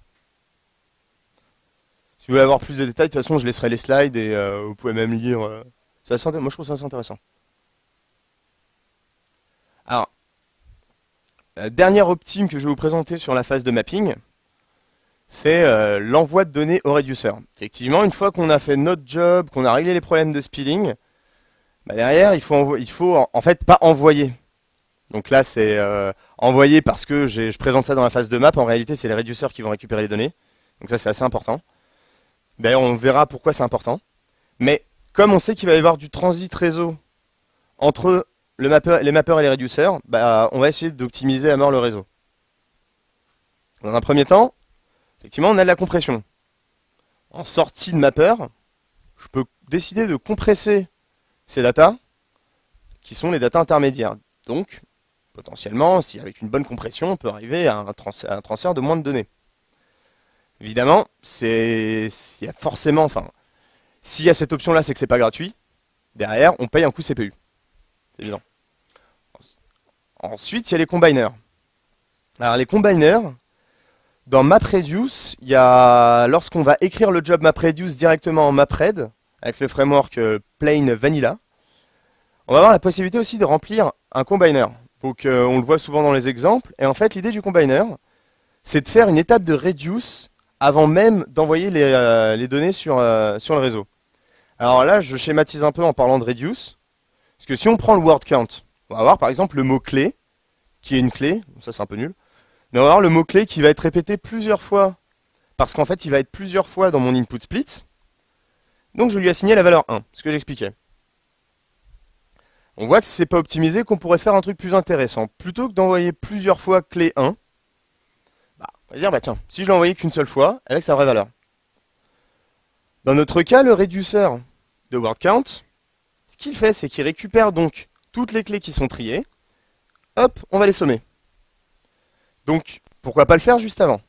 Si vous voulez avoir plus de détails, de toute façon, je laisserai les slides et vous pouvez même lire. Moi, je trouve ça assez intéressant. Alors, la dernière optime que je vais vous présenter sur la phase de mapping, c'est l'envoi de données au réduceur. Effectivement, une fois qu'on a fait notre job, qu'on a réglé les problèmes de spilling, derrière, il faut en fait pas envoyer. Donc là, c'est envoyer parce que je présente ça dans la phase de map. En réalité, c'est les réducteurs qui vont récupérer les données. Donc ça, c'est assez important. D'ailleurs, on verra pourquoi c'est important. Mais comme on sait qu'il va y avoir du transit réseau entre les mappeurs et les réducteurs, on va essayer d'optimiser à mort le réseau. Dans un premier temps, effectivement, on a de la compression. En sortie de mapper, je peux décider de compresser ces datas, qui sont les datas intermédiaires. Donc, potentiellement, si avec une bonne compression, on peut arriver à un transfert de moins de données. Évidemment, s'il y a cette option-là, c'est que c'est pas gratuit. Derrière, on paye un coût CPU. C'est évident. Ensuite, il y a les combiners. Alors, les combiners, dans MapReduce, lorsqu'on va écrire le job MapReduce directement en MapRed, avec le framework Plain Vanilla, on va avoir la possibilité aussi de remplir un combiner. Donc, on le voit souvent dans les exemples. Et en fait, l'idée du combiner, c'est de faire une étape de reduce avant même d'envoyer les données sur le réseau. Alors là, je schématise un peu en parlant de reduce. Parce que si on prend le word count, on va avoir par exemple le mot-clé, qui est une clé. Ça, c'est un peu nul. Mais on va avoir le mot-clé qui va être répété plusieurs fois. Parce qu'en fait, il va être plusieurs fois dans mon input split. Donc, je lui ai assigné la valeur 1, ce que j'expliquais. On voit que si c'est pas optimisé, qu'on pourrait faire un truc plus intéressant. Plutôt que d'envoyer plusieurs fois clé 1, on va dire, tiens, si je l'ai envoyé qu'une seule fois, avec sa vraie valeur. Dans notre cas, le réducteur de word count, ce qu'il fait, c'est qu'il récupère donc toutes les clés qui sont triées. Hop, on va les sommer. Donc, pourquoi pas le faire juste avant?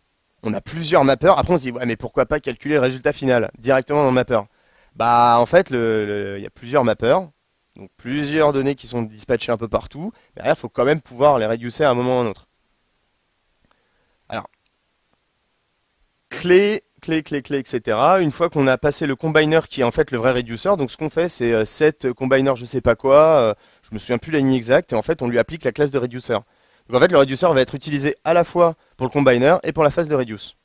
On a plusieurs mappers. Après, on se dit, ouais, mais pourquoi pas calculer le résultat final directement dans le mapper? En fait, il y a plusieurs mappers. Donc, plusieurs données qui sont dispatchées un peu partout. Derrière, il faut quand même pouvoir les réducer à un moment ou à un autre. Alors, clé, etc. Une fois qu'on a passé le combiner qui est en fait le vrai reducer, donc ce qu'on fait, c'est set combiner je sais pas quoi, je me souviens plus la ligne exacte, et en fait, on lui applique la classe de reducer. Donc en fait, le reducer va être utilisé à la fois pour le combiner et pour la phase de reduce.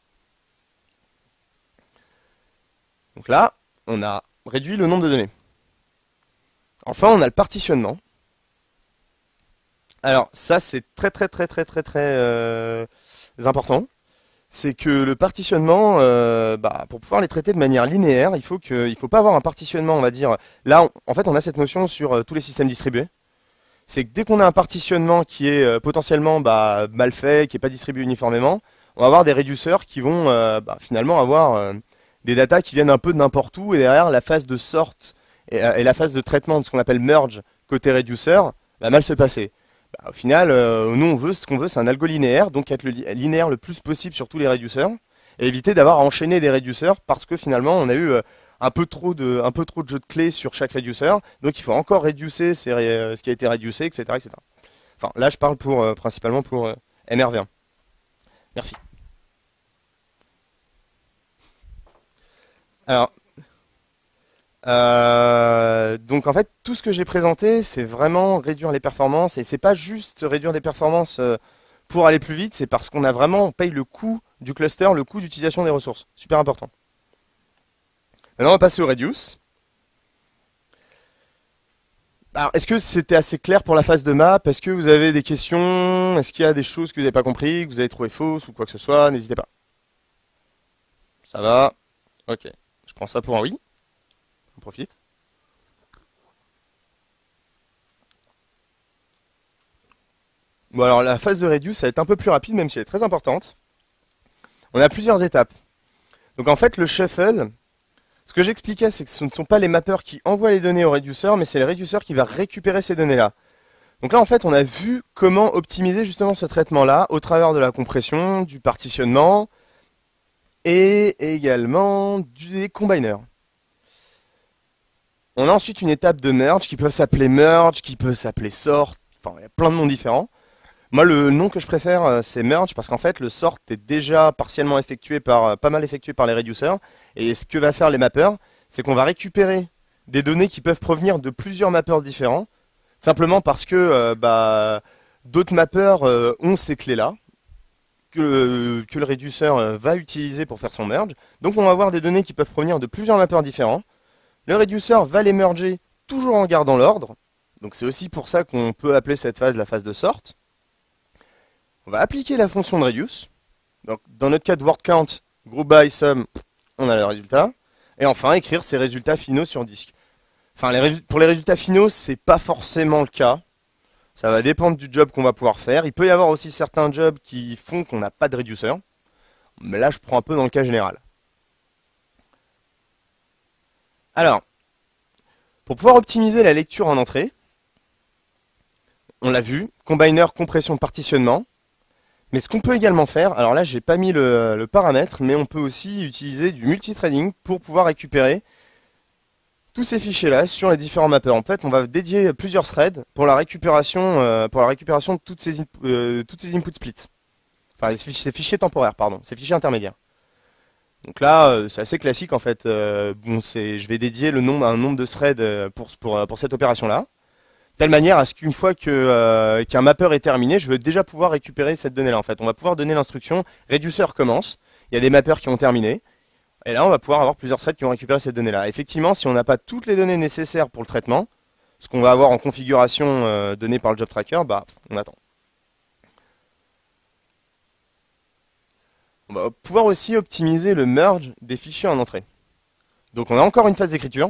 Donc là, on a réduit le nombre de données. Enfin, on a le partitionnement. Alors ça, c'est très important. C'est que le partitionnement, pour pouvoir les traiter de manière linéaire, il faut pas avoir un partitionnement, on va dire. Là, en fait, on a cette notion sur tous les systèmes distribués. C'est que dès qu'on a un partitionnement qui est potentiellement mal fait, qui n'est pas distribué uniformément, on va avoir des réduceurs qui vont finalement avoir des datas qui viennent un peu de n'importe où, et derrière la phase de sort et la phase de traitement de ce qu'on appelle merge côté réduceur va mal se passer. Au final, nous ce qu'on veut, c'est un algo linéaire, donc être linéaire le plus possible sur tous les réduceurs, et éviter d'avoir à enchaîner des réduceurs parce que finalement on a eu un peu trop de jeux de clés sur chaque réduceur, donc il faut encore réducer ce qui a été réducé, etc., etc. Enfin, là je parle principalement pour MRV1. Merci. Alors, donc en fait, tout ce que j'ai présenté, c'est vraiment réduire les performances, et c'est pas juste réduire des performances pour aller plus vite, c'est parce qu'on a vraiment, on paye le coût du cluster, le coût d'utilisation des ressources. Super important. Maintenant, on va passer au reduce. Alors, est-ce que c'était assez clair pour la phase de map? Est-ce que vous avez des questions? Est-ce qu'il y a des choses que vous n'avez pas compris, que vous avez trouvé fausses ou quoi que ce soit? N'hésitez pas. Ça va? Ok. Je prends ça pour un oui. On profite. Bon, alors la phase de reduce, ça va être un peu plus rapide, même si elle est très importante. On a plusieurs étapes. Donc en fait, le shuffle, ce que j'expliquais, c'est que ce ne sont pas les mappeurs qui envoient les données au réduceur, mais c'est le réduceur qui va récupérer ces données-là. Donc là, en fait, on a vu comment optimiser justement ce traitement-là au travers de la compression, du partitionnement et également des combiners. On a ensuite une étape de merge qui peut s'appeler merge, qui peut s'appeler sort, enfin il y a plein de noms différents. Moi le nom que je préfère c'est merge parce qu'en fait le sort est déjà partiellement effectué pas mal effectué par les réduceurs, et ce que va faire les mappeurs, c'est qu'on va récupérer des données qui peuvent provenir de plusieurs mappeurs différents, simplement parce que d'autres mappeurs ont ces clés-là, que le réduceur va utiliser pour faire son merge. Donc on va avoir des données qui peuvent provenir de plusieurs mappeurs différents. Le réduceur va les merger toujours en gardant l'ordre. Donc c'est aussi pour ça qu'on peut appeler cette phase la phase de sort. On va appliquer la fonction de reduce. Donc dans notre cas de word count, group by sum, on a le résultat. Et enfin écrire ces résultats finaux sur disque. Enfin pour les résultats finaux, c'est pas forcément le cas. Ça va dépendre du job qu'on va pouvoir faire. Il peut y avoir aussi certains jobs qui font qu'on n'a pas de réduceur. Mais là je prends un peu dans le cas général. Alors, pour pouvoir optimiser la lecture en entrée, on l'a vu, combiner, compression, partitionnement. Mais ce qu'on peut également faire, alors là j'ai pas mis le paramètre, mais on peut aussi utiliser du multithreading pour pouvoir récupérer tous ces fichiers-là sur les différents mappeurs. En fait, on va dédier plusieurs threads pour la récupération de toutes ces input splits. Enfin, ces fichiers temporaires, pardon, ces fichiers intermédiaires. Donc là, c'est assez classique en fait. Je vais dédier un nombre de threads pour cette opération-là. De telle manière à ce qu'une fois qu'un mapper est terminé, je veux déjà pouvoir récupérer cette donnée-là. En fait, on va pouvoir donner l'instruction réduceur commence. Il y a des mappers qui ont terminé. Et là, on va pouvoir avoir plusieurs threads qui vont récupérer cette donnée-là. Effectivement, si on n'a pas toutes les données nécessaires pour le traitement, ce qu'on va avoir en configuration donnée par le job tracker, on attend. On va pouvoir aussi optimiser le merge des fichiers en entrée. Donc on a encore une phase d'écriture,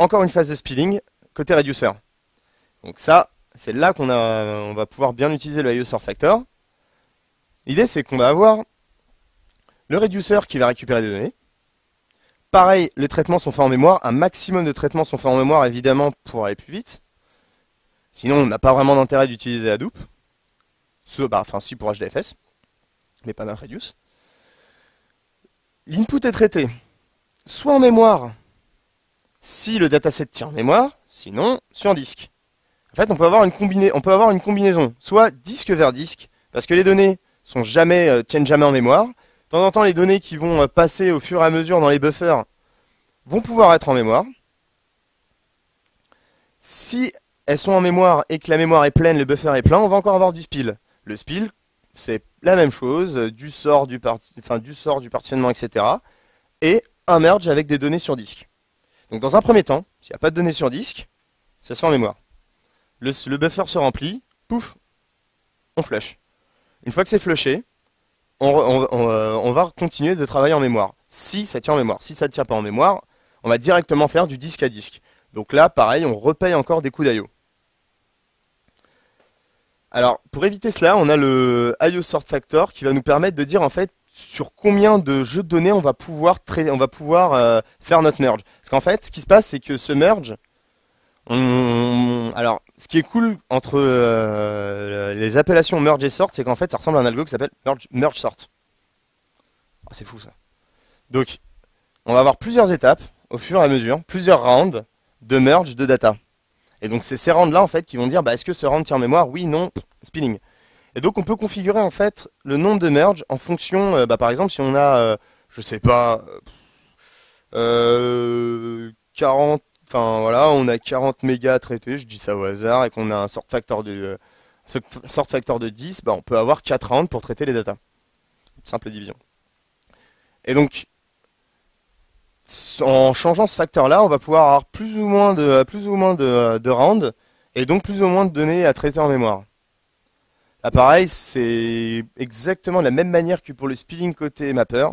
encore une phase de spilling côté réduceur. Donc ça, c'est là qu'on va pouvoir bien utiliser le IO sort factor. L'idée c'est qu'on va avoir le réduceur qui va récupérer des données. Pareil, les traitements sont faits en mémoire, un maximum de traitements sont faits en mémoire évidemment pour aller plus vite. Sinon on n'a pas vraiment d'intérêt d'utiliser Hadoop. Enfin si pour HDFS, mais pas MapReduce. L'input est traité soit en mémoire, si le dataset tient en mémoire, sinon sur disque. En fait, on peut avoir une combinaison, soit disque vers disque, parce que les données tiennent jamais en mémoire. De temps en temps, les données qui vont passer au fur et à mesure dans les buffers vont pouvoir être en mémoire. Si elles sont en mémoire et que la mémoire est pleine, le buffer est plein, on va encore avoir du spill. Le spill, c'est la même chose, du sort, du partitionnement, etc. Et un merge avec des données sur disque. Donc dans un premier temps, s'il n'y a pas de données sur disque, ça se fait en mémoire. Le buffer se remplit, pouf, on flush. Une fois que c'est flushé, on va continuer de travailler en mémoire. Si ça tient en mémoire. Si ça ne tient pas en mémoire, on va directement faire du disque à disque. Donc là, pareil, on repaye encore des coûts d'IO. Alors, pour éviter cela, on a le IO sort factor qui va nous permettre de dire en fait sur combien de jeux de données on va pouvoir faire notre merge. Parce qu'en fait, ce qui se passe, c'est que ce merge, alors, ce qui est cool entre les appellations merge et sort, c'est qu'en fait, ça ressemble à un algo qui s'appelle merge sort. Ah, c'est fou ça. Donc, on va avoir plusieurs étapes au fur et à mesure, plusieurs rounds de merge de data. Et donc, c'est ces rounds-là en fait qui vont dire, bah, est-ce que ce round tient en mémoire? Oui, non, spinning. Et donc, on peut configurer en fait le nombre de merge en fonction, bah, par exemple, si on a, je sais pas, 40, enfin voilà, on a 40 mégas à traiter, je dis ça au hasard, et qu'on a un sort factor de 10, bah, on peut avoir 4 rounds pour traiter les datas. Simple division. Et donc, en changeant ce facteur-là, on va pouvoir avoir plus ou moins de rounds, et donc plus ou moins de données à traiter en mémoire. Là, pareil, c'est exactement de la même manière que pour le spilling côté mapper.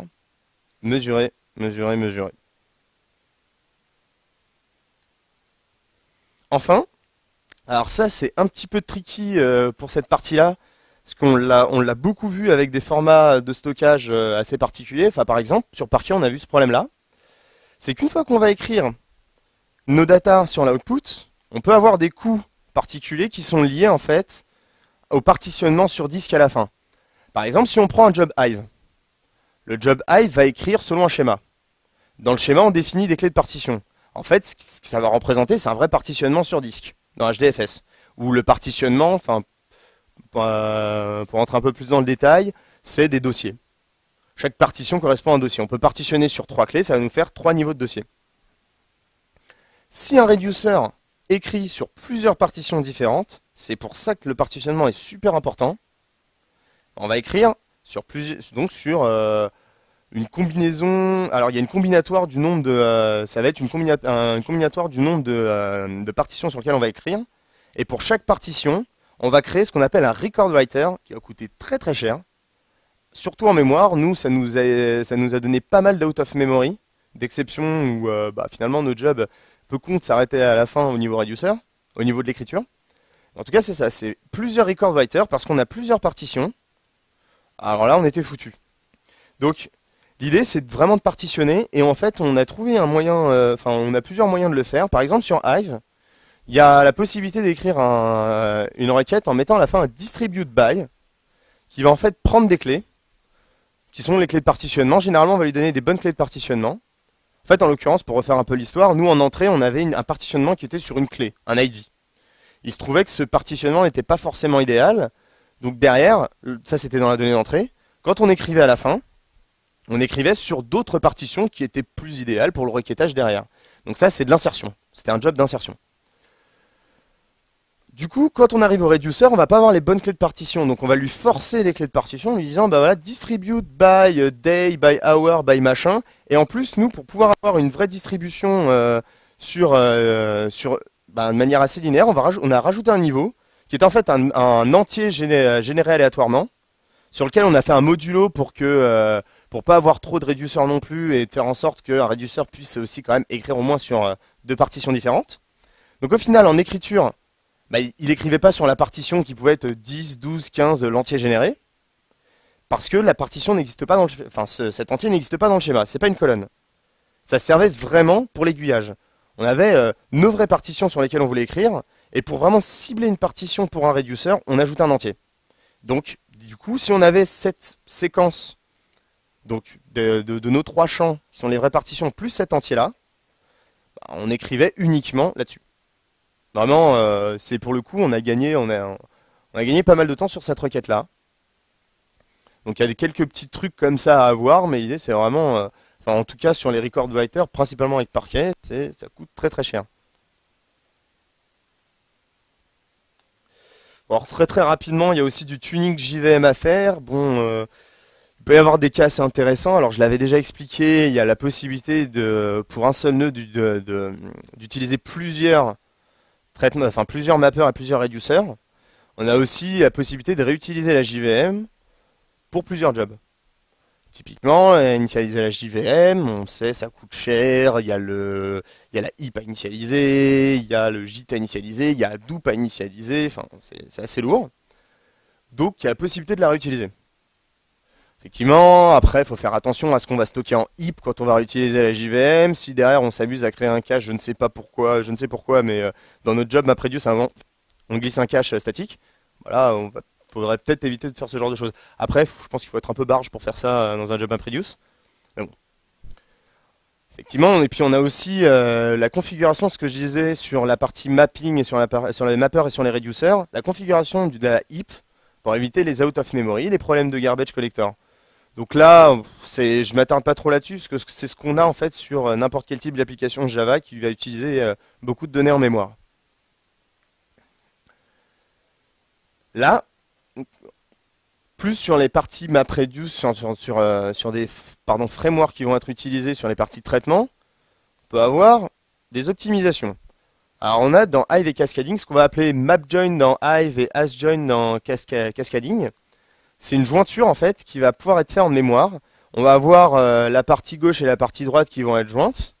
Mesurer, mesurer, mesurer. Enfin, alors ça c'est un petit peu tricky pour cette partie-là, parce qu'on l'a beaucoup vu avec des formats de stockage assez particuliers. Enfin, par exemple, sur Parquet, on a vu ce problème-là. C'est qu'une fois qu'on va écrire nos datas sur l'output, on peut avoir des coûts particuliers qui sont liés en fait au partitionnement sur disque à la fin. Par exemple, si on prend un job hive, le job hive va écrire selon un schéma. Dans le schéma, on définit des clés de partition. En fait, ce que ça va représenter, c'est un vrai partitionnement sur disque, dans HDFS. Où le partitionnement, enfin, pour rentrer un peu plus dans le détail, c'est des dossiers. Chaque partition correspond à un dossier. On peut partitionner sur 3 clés, ça va nous faire 3 niveaux de dossiers. Si un reducer écrit sur plusieurs partitions différentes, c'est pour ça que le partitionnement est super important. On va écrire sur une combinaison. Alors il y a une combinatoire du nombre de, ça va être une combinatoire du nombre de partitions sur lesquelles on va écrire. Et pour chaque partition, on va créer ce qu'on appelle un record writer qui va coûter très très cher. Surtout en mémoire, nous ça nous a donné pas mal d'out of memory, d'exceptions où finalement notre job peut compte s'arrêter à la fin au niveau reducer, au niveau de l'écriture. En tout cas c'est ça, c'est plusieurs record writers parce qu'on a plusieurs partitions. Alors là on était foutu. Donc l'idée c'est vraiment de partitionner et en fait on a trouvé un moyen, on a plusieurs moyens de le faire. Par exemple sur Hive, il y a la possibilité d'écrire une requête en mettant à la fin un distribute by qui va en fait prendre des clés qui sont les clés de partitionnement. Généralement on va lui donner des bonnes clés de partitionnement. En fait en l'occurrence pour refaire un peu l'histoire, nous en entrée on avait un partitionnement qui était sur une clé, un ID. Il se trouvait que ce partitionnement n'était pas forcément idéal. Donc derrière, ça c'était dans la donnée d'entrée, quand on écrivait à la fin, on écrivait sur d'autres partitions qui étaient plus idéales pour le requêtage derrière. Donc ça c'est de l'insertion, c'était un job d'insertion. Du coup, quand on arrive au reducer, on va pas avoir les bonnes clés de partition, donc on va lui forcer les clés de partition en lui disant bah voilà, distribute by day, by hour, by machin, et en plus nous pour pouvoir avoir une vraie distribution de manière assez linéaire, on a rajouté un niveau qui est en fait un entier généré aléatoirement, sur lequel on a fait un modulo pour pas avoir trop de réducteurs non plus et de faire en sorte qu'un réducteur puisse aussi quand même écrire au moins sur 2 partitions différentes. Donc au final, en écriture, il écrivait pas sur la partition qui pouvait être 10, 12, 15 l'entier généré, parce que la partition n'existe pas dans le cet entier n'existe pas dans le schéma, c'est pas une colonne. Ça servait vraiment pour l'aiguillage. On avait nos vraies partitions sur lesquelles on voulait écrire, et pour vraiment cibler une partition pour un reducer, on ajoute un entier. Donc, du coup, si on avait cette séquence donc, de nos 3 champs, qui sont les vraies partitions, plus cet entier-là, on écrivait uniquement là-dessus. Vraiment, c'est pour le coup, on a gagné pas mal de temps sur cette requête-là. Donc il y a quelques petits trucs comme ça à avoir, mais l'idée c'est vraiment, en tout cas sur les record writers, principalement avec Parquet, ça coûte très très cher. Alors très très rapidement, il y a aussi du tuning JVM à faire. Bon, il peut y avoir des cas assez intéressants. Alors je l'avais déjà expliqué, il y a la possibilité pour un seul nœud d'utiliser plusieurs traitements, plusieurs mappeurs et plusieurs reducers. On a aussi la possibilité de réutiliser la JVM pour plusieurs jobs. Typiquement, initialiser la JVM, on sait ça coûte cher, il y a la heap à initialiser, il y a le JIT à initialiser, il y a Hadoop à initialiser, c'est assez lourd. Donc il y a la possibilité de la réutiliser. Effectivement, après, il faut faire attention à ce qu'on va stocker en heap quand on va réutiliser la JVM. Si derrière on s'amuse à créer un cache, je ne sais pas pourquoi, je ne sais pourquoi, mais dans notre job MapReduce, à un moment, on glisse un cache statique. Voilà, faudrait peut-être éviter de faire ce genre de choses. Après, je pense qu'il faut être un peu barge pour faire ça dans un job MapReduce. Mais bon. Effectivement, et puis on a aussi la configuration, ce que je disais sur la partie mapping et sur les mappers et sur les reducers, la configuration de la heap pour éviter les out of memory, les problèmes de garbage collector. Donc là, je m'attarde pas trop là-dessus, parce que c'est ce qu'on a en fait sur n'importe quel type d'application Java qui va utiliser beaucoup de données en mémoire. Là, plus sur les parties MapReduce, sur des frameworks qui vont être utilisés sur les parties de traitement, on peut avoir des optimisations. Alors on a dans Hive et Cascading ce qu'on va appeler MapJoin dans Hive et HasJoin dans Cascading. C'est une jointure en fait qui va pouvoir être faite en mémoire. On va avoir la partie gauche et la partie droite qui vont être jointes.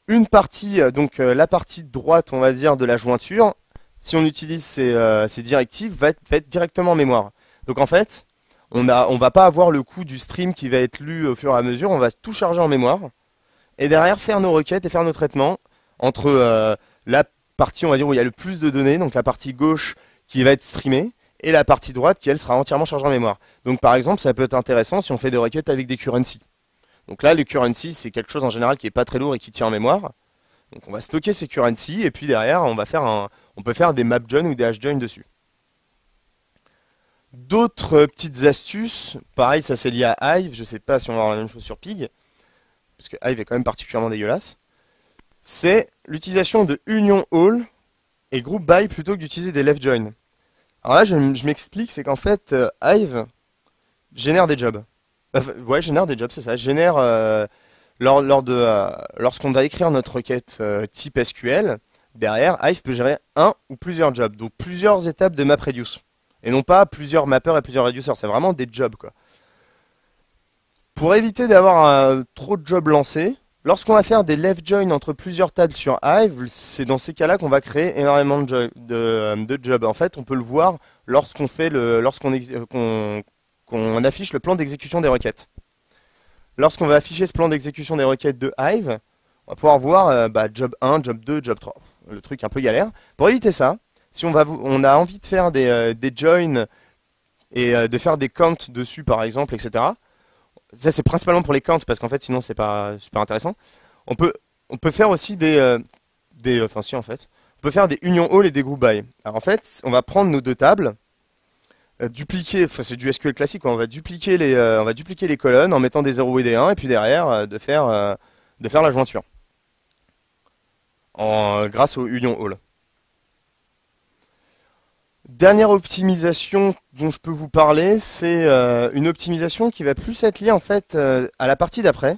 Une partie, la partie droite, on va dire, de la jointure, si on utilise ces directives, va être directement en mémoire. Donc en fait, on va pas avoir le coût du stream qui va être lu au fur et à mesure, on va tout charger en mémoire. Et derrière, faire nos requêtes et faire nos traitements entre la partie, on va dire, où il y a le plus de données, donc la partie gauche qui va être streamée, et la partie droite qui, elle, sera entièrement chargée en mémoire. Donc par exemple, ça peut être intéressant si on fait des requêtes avec des currency. Donc là, les currency, c'est quelque chose en général qui n'est pas très lourd et qui tient en mémoire. Donc on va stocker ces currency, et puis derrière, on peut faire des mapjoin ou des hashjoin dessus. D'autres petites astuces, pareil, ça c'est lié à Hive, je sais pas si on va avoir la même chose sur Pig, parce que Hive est quand même particulièrement dégueulasse, c'est l'utilisation de union all et group by plutôt que d'utiliser des left join. Alors là, je m'explique, c'est qu'en fait, Hive génère des jobs. Ouais, génère des jobs, c'est ça. Génère, lorsqu'on va écrire notre requête type SQL, derrière, Hive peut gérer un ou plusieurs jobs, donc plusieurs étapes de MapReduce. Et non pas plusieurs mappers et plusieurs reducers, c'est vraiment des jobs, quoi. Pour éviter d'avoir trop de jobs lancés, lorsqu'on va faire des left join entre plusieurs tables sur Hive, c'est dans ces cas-là qu'on va créer énormément de jobs. En fait, on peut le voir lorsqu'on affiche le plan d'exécution des requêtes. Lorsqu'on va afficher ce plan d'exécution des requêtes de Hive, on va pouvoir voir job 1, job 2, job 3. Le truc un peu galère. Pour éviter ça, si on a envie de faire des joins et de faire des counts dessus par exemple, etc. Ça c'est principalement pour les counts parce qu'en fait sinon c'est pas super intéressant. On peut faire aussi si en fait, on peut faire des union all et des group by. Alors en fait, on va prendre nos deux tables, dupliquer, enfin c'est du SQL classique, quoi. On va dupliquer les colonnes en mettant des 0 et des 1 et puis derrière de faire la jointure grâce au union all. Dernière optimisation dont je peux vous parler, c'est une optimisation qui va plus être liée en fait à la partie d'après.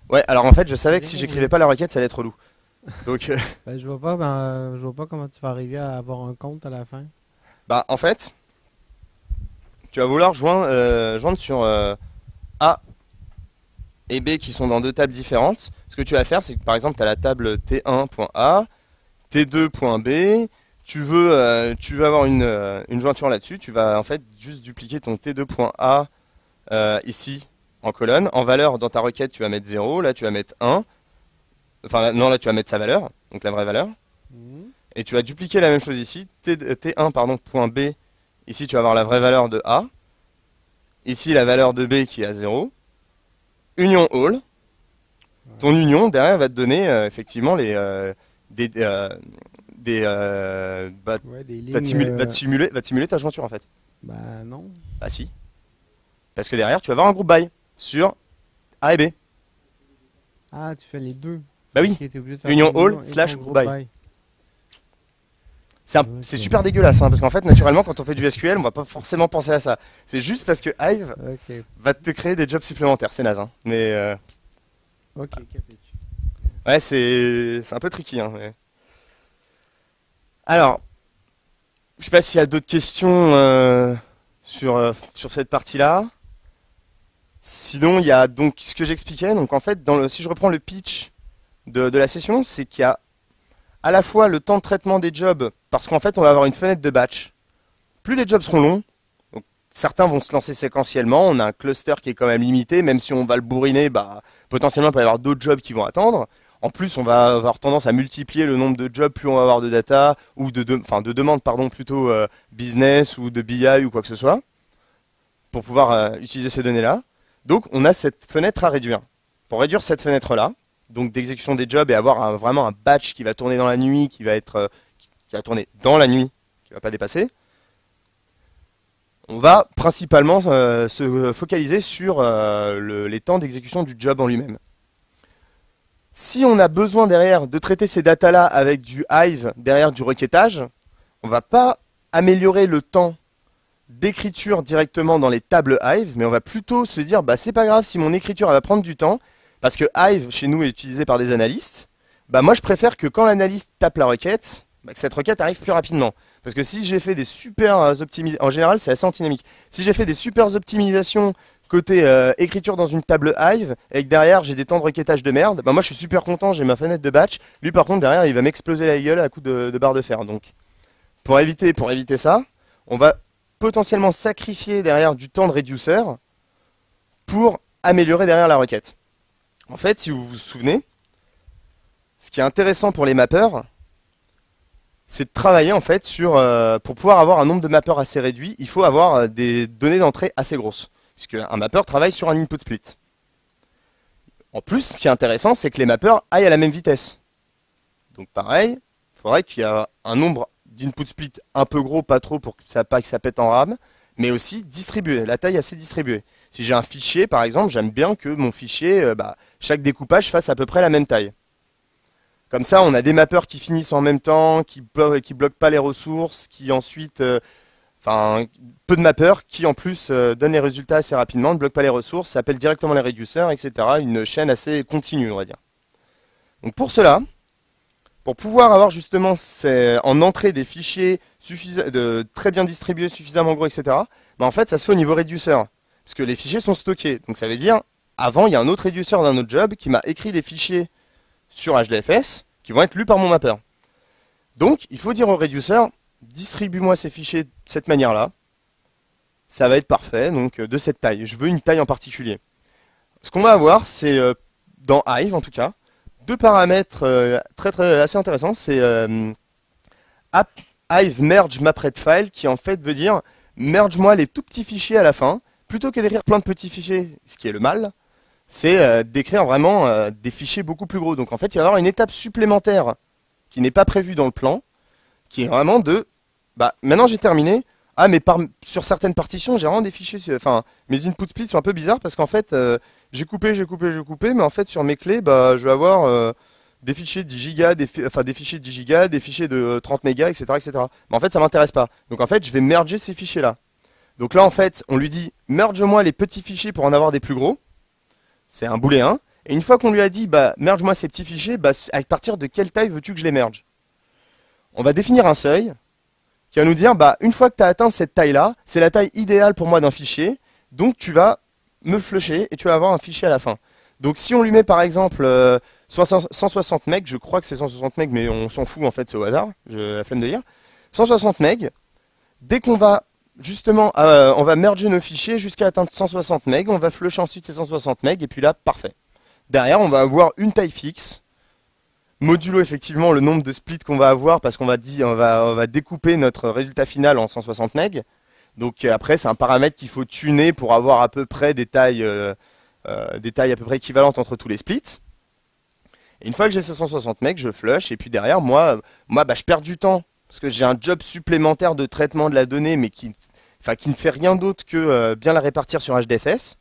Ouais, alors en fait, je savais que si j'écrivais pas la requête, ça allait être relou. Donc, je vois pas comment tu vas arriver à avoir un compte à la fin. en fait, tu vas vouloir joindre sur A et B qui sont dans deux tables différentes. Ce que tu vas faire, c'est que par exemple, tu as la table T1.A, T2.B, tu veux avoir une jointure là-dessus, tu vas en fait juste dupliquer ton T2.A ici en colonne. En valeur, dans ta requête, tu vas mettre 0, là tu vas mettre 1. Enfin non, là tu vas mettre sa valeur, donc la vraie valeur. Et tu vas dupliquer la même chose ici, T1 pardon, point B, ici tu vas avoir la vraie valeur de A. Ici la valeur de B qui est à 0. Union all. Ton union derrière va te donner effectivement des lignes, va te simuler ta jointure en fait. Bah non. Bah si. Parce que derrière tu vas avoir un groupe by sur A et B. Ah, tu fais les deux. Bah oui. Okay, Union all slash group by. C'est super dégueulasse hein, parce qu'en fait naturellement quand on fait du SQL on va pas forcément penser à ça. C'est juste parce que Hive va te créer des jobs supplémentaires, c'est naze hein. Mais ok, capiche. Ouais, c'est un peu tricky hein, mais... Alors, je sais pas s'il y a d'autres questions sur cette partie-là. Sinon, il y a donc ce que j'expliquais. Donc en fait, si je reprends le pitch de la session, c'est qu'il y a à la fois le temps de traitement des jobs, parce qu'en fait, on va avoir une fenêtre de batch. Plus les jobs seront longs, donc certains vont se lancer séquentiellement, on a un cluster qui est quand même limité, même si on va le bourriner, potentiellement il peut y avoir d'autres jobs qui vont attendre. En plus, on va avoir tendance à multiplier le nombre de jobs, plus on va avoir de data, ou de demandes, pardon, plutôt business ou de BI ou quoi que ce soit, pour pouvoir utiliser ces données-là. Donc, on a cette fenêtre à réduire. Pour réduire cette fenêtre-là, donc d'exécution des jobs et avoir vraiment un batch qui va tourner dans la nuit, qui va tourner dans la nuit, qui ne va pas dépasser, on va principalement se focaliser sur les temps d'exécution du job en lui-même. Si on a besoin derrière de traiter ces datas-là avec du Hive, derrière du requêtage, on ne va pas améliorer le temps d'écriture directement dans les tables Hive, mais on va plutôt se dire, c'est pas grave si mon écriture elle va prendre du temps, parce que Hive, chez nous, est utilisé par des analystes, moi je préfère que quand l'analyste tape la requête, que cette requête arrive plus rapidement. Parce que si j'ai fait des super optimisations, en général c'est assez antinomique, si j'ai fait des super optimisations côté écriture dans une table Hive, et que derrière j'ai des temps de requêtage de merde, moi je suis super content, j'ai ma fenêtre de batch, lui par contre derrière il va m'exploser la gueule à coup de barre de fer. Donc pour éviter ça, on va potentiellement sacrifier derrière du temps de reducer pour améliorer derrière la requête. En fait, si vous vous souvenez, ce qui est intéressant pour les mappeurs, c'est de travailler en fait pour pouvoir avoir un nombre de mappeurs assez réduit, il faut avoir des données d'entrée assez grosses. Puisque un mappeur travaille sur un input split. En plus, ce qui est intéressant, c'est que les mappeurs aillent à la même vitesse. Donc pareil, il faudrait qu'il y ait un nombre d'input split un peu gros, pas trop pour que ça pète en RAM, mais aussi distribué, la taille assez distribuée. Si j'ai un fichier, par exemple, j'aime bien que mon fichier, chaque découpage fasse à peu près la même taille. Comme ça, on a des mappeurs qui finissent en même temps, qui bloquent pas les ressources, qui ensuite... peu de mappeurs qui en plus donnent les résultats assez rapidement, ne bloquent pas les ressources, s'appellent directement les réduceurs, etc. Une chaîne assez continue, on va dire. Donc pour cela, pour pouvoir avoir justement en entrée des fichiers très bien distribués, suffisamment gros, etc., en fait ça se fait au niveau réduceur, parce que les fichiers sont stockés. Donc ça veut dire, avant il y a un autre réduceur d'un autre job qui m'a écrit des fichiers sur HDFS qui vont être lus par mon mappeur. Donc il faut dire au réduceur, distribue-moi ces fichiers de cette manière-là. Ça va être parfait, donc de cette taille. Je veux une taille en particulier. Ce qu'on va avoir, c'est dans Hive en tout cas, deux paramètres assez intéressants. C'est Hive merge mapred file qui en fait veut dire merge-moi les tout petits fichiers à la fin. Plutôt que d'écrire plein de petits fichiers, ce qui est le mal, c'est d'écrire vraiment des fichiers beaucoup plus gros. Donc en fait, il va y avoir une étape supplémentaire qui n'est pas prévue dans le plan, qui est vraiment maintenant j'ai terminé. Mais sur certaines partitions, j'ai vraiment des fichiers. Mes input splits sont un peu bizarres parce qu'en fait, j'ai coupé, mais en fait, sur mes clés, je vais avoir des fichiers de 10 gigas, des fichiers de 10 gigas, des fichiers de 30 mégas, etc., etc. Mais en fait, ça m'intéresse pas. Donc en fait, je vais merger ces fichiers-là. Donc là, en fait, on lui dit, merge-moi les petits fichiers pour en avoir des plus gros. C'est un booléen. Et une fois qu'on lui a dit, merge-moi ces petits fichiers, à partir de quelle taille veux-tu que je les merge? On va définir un seuil qui va nous dire, une fois que tu as atteint cette taille-là, c'est la taille idéale pour moi d'un fichier, donc tu vas me flusher et tu vas avoir un fichier à la fin. Donc si on lui met par exemple 160 MB, je crois que c'est 160 MB, mais on s'en fout en fait, c'est au hasard, j'ai la flemme de lire. 160 MB, dès qu'on va justement, on va merger nos fichiers jusqu'à atteindre 160 MB, on va flusher ensuite ces 160 MB, et puis là, parfait. Derrière, on va avoir une taille fixe, modulo effectivement le nombre de splits qu'on va avoir parce qu'on va découper notre résultat final en 160 MB. Donc après c'est un paramètre qu'il faut tuner pour avoir à peu près des tailles à peu près équivalentes entre tous les splits. Et une fois que j'ai ces 160 MB, je flush et puis derrière moi je perds du temps parce que j'ai un job supplémentaire de traitement de la donnée mais qui ne fait rien d'autre que bien la répartir sur HDFS.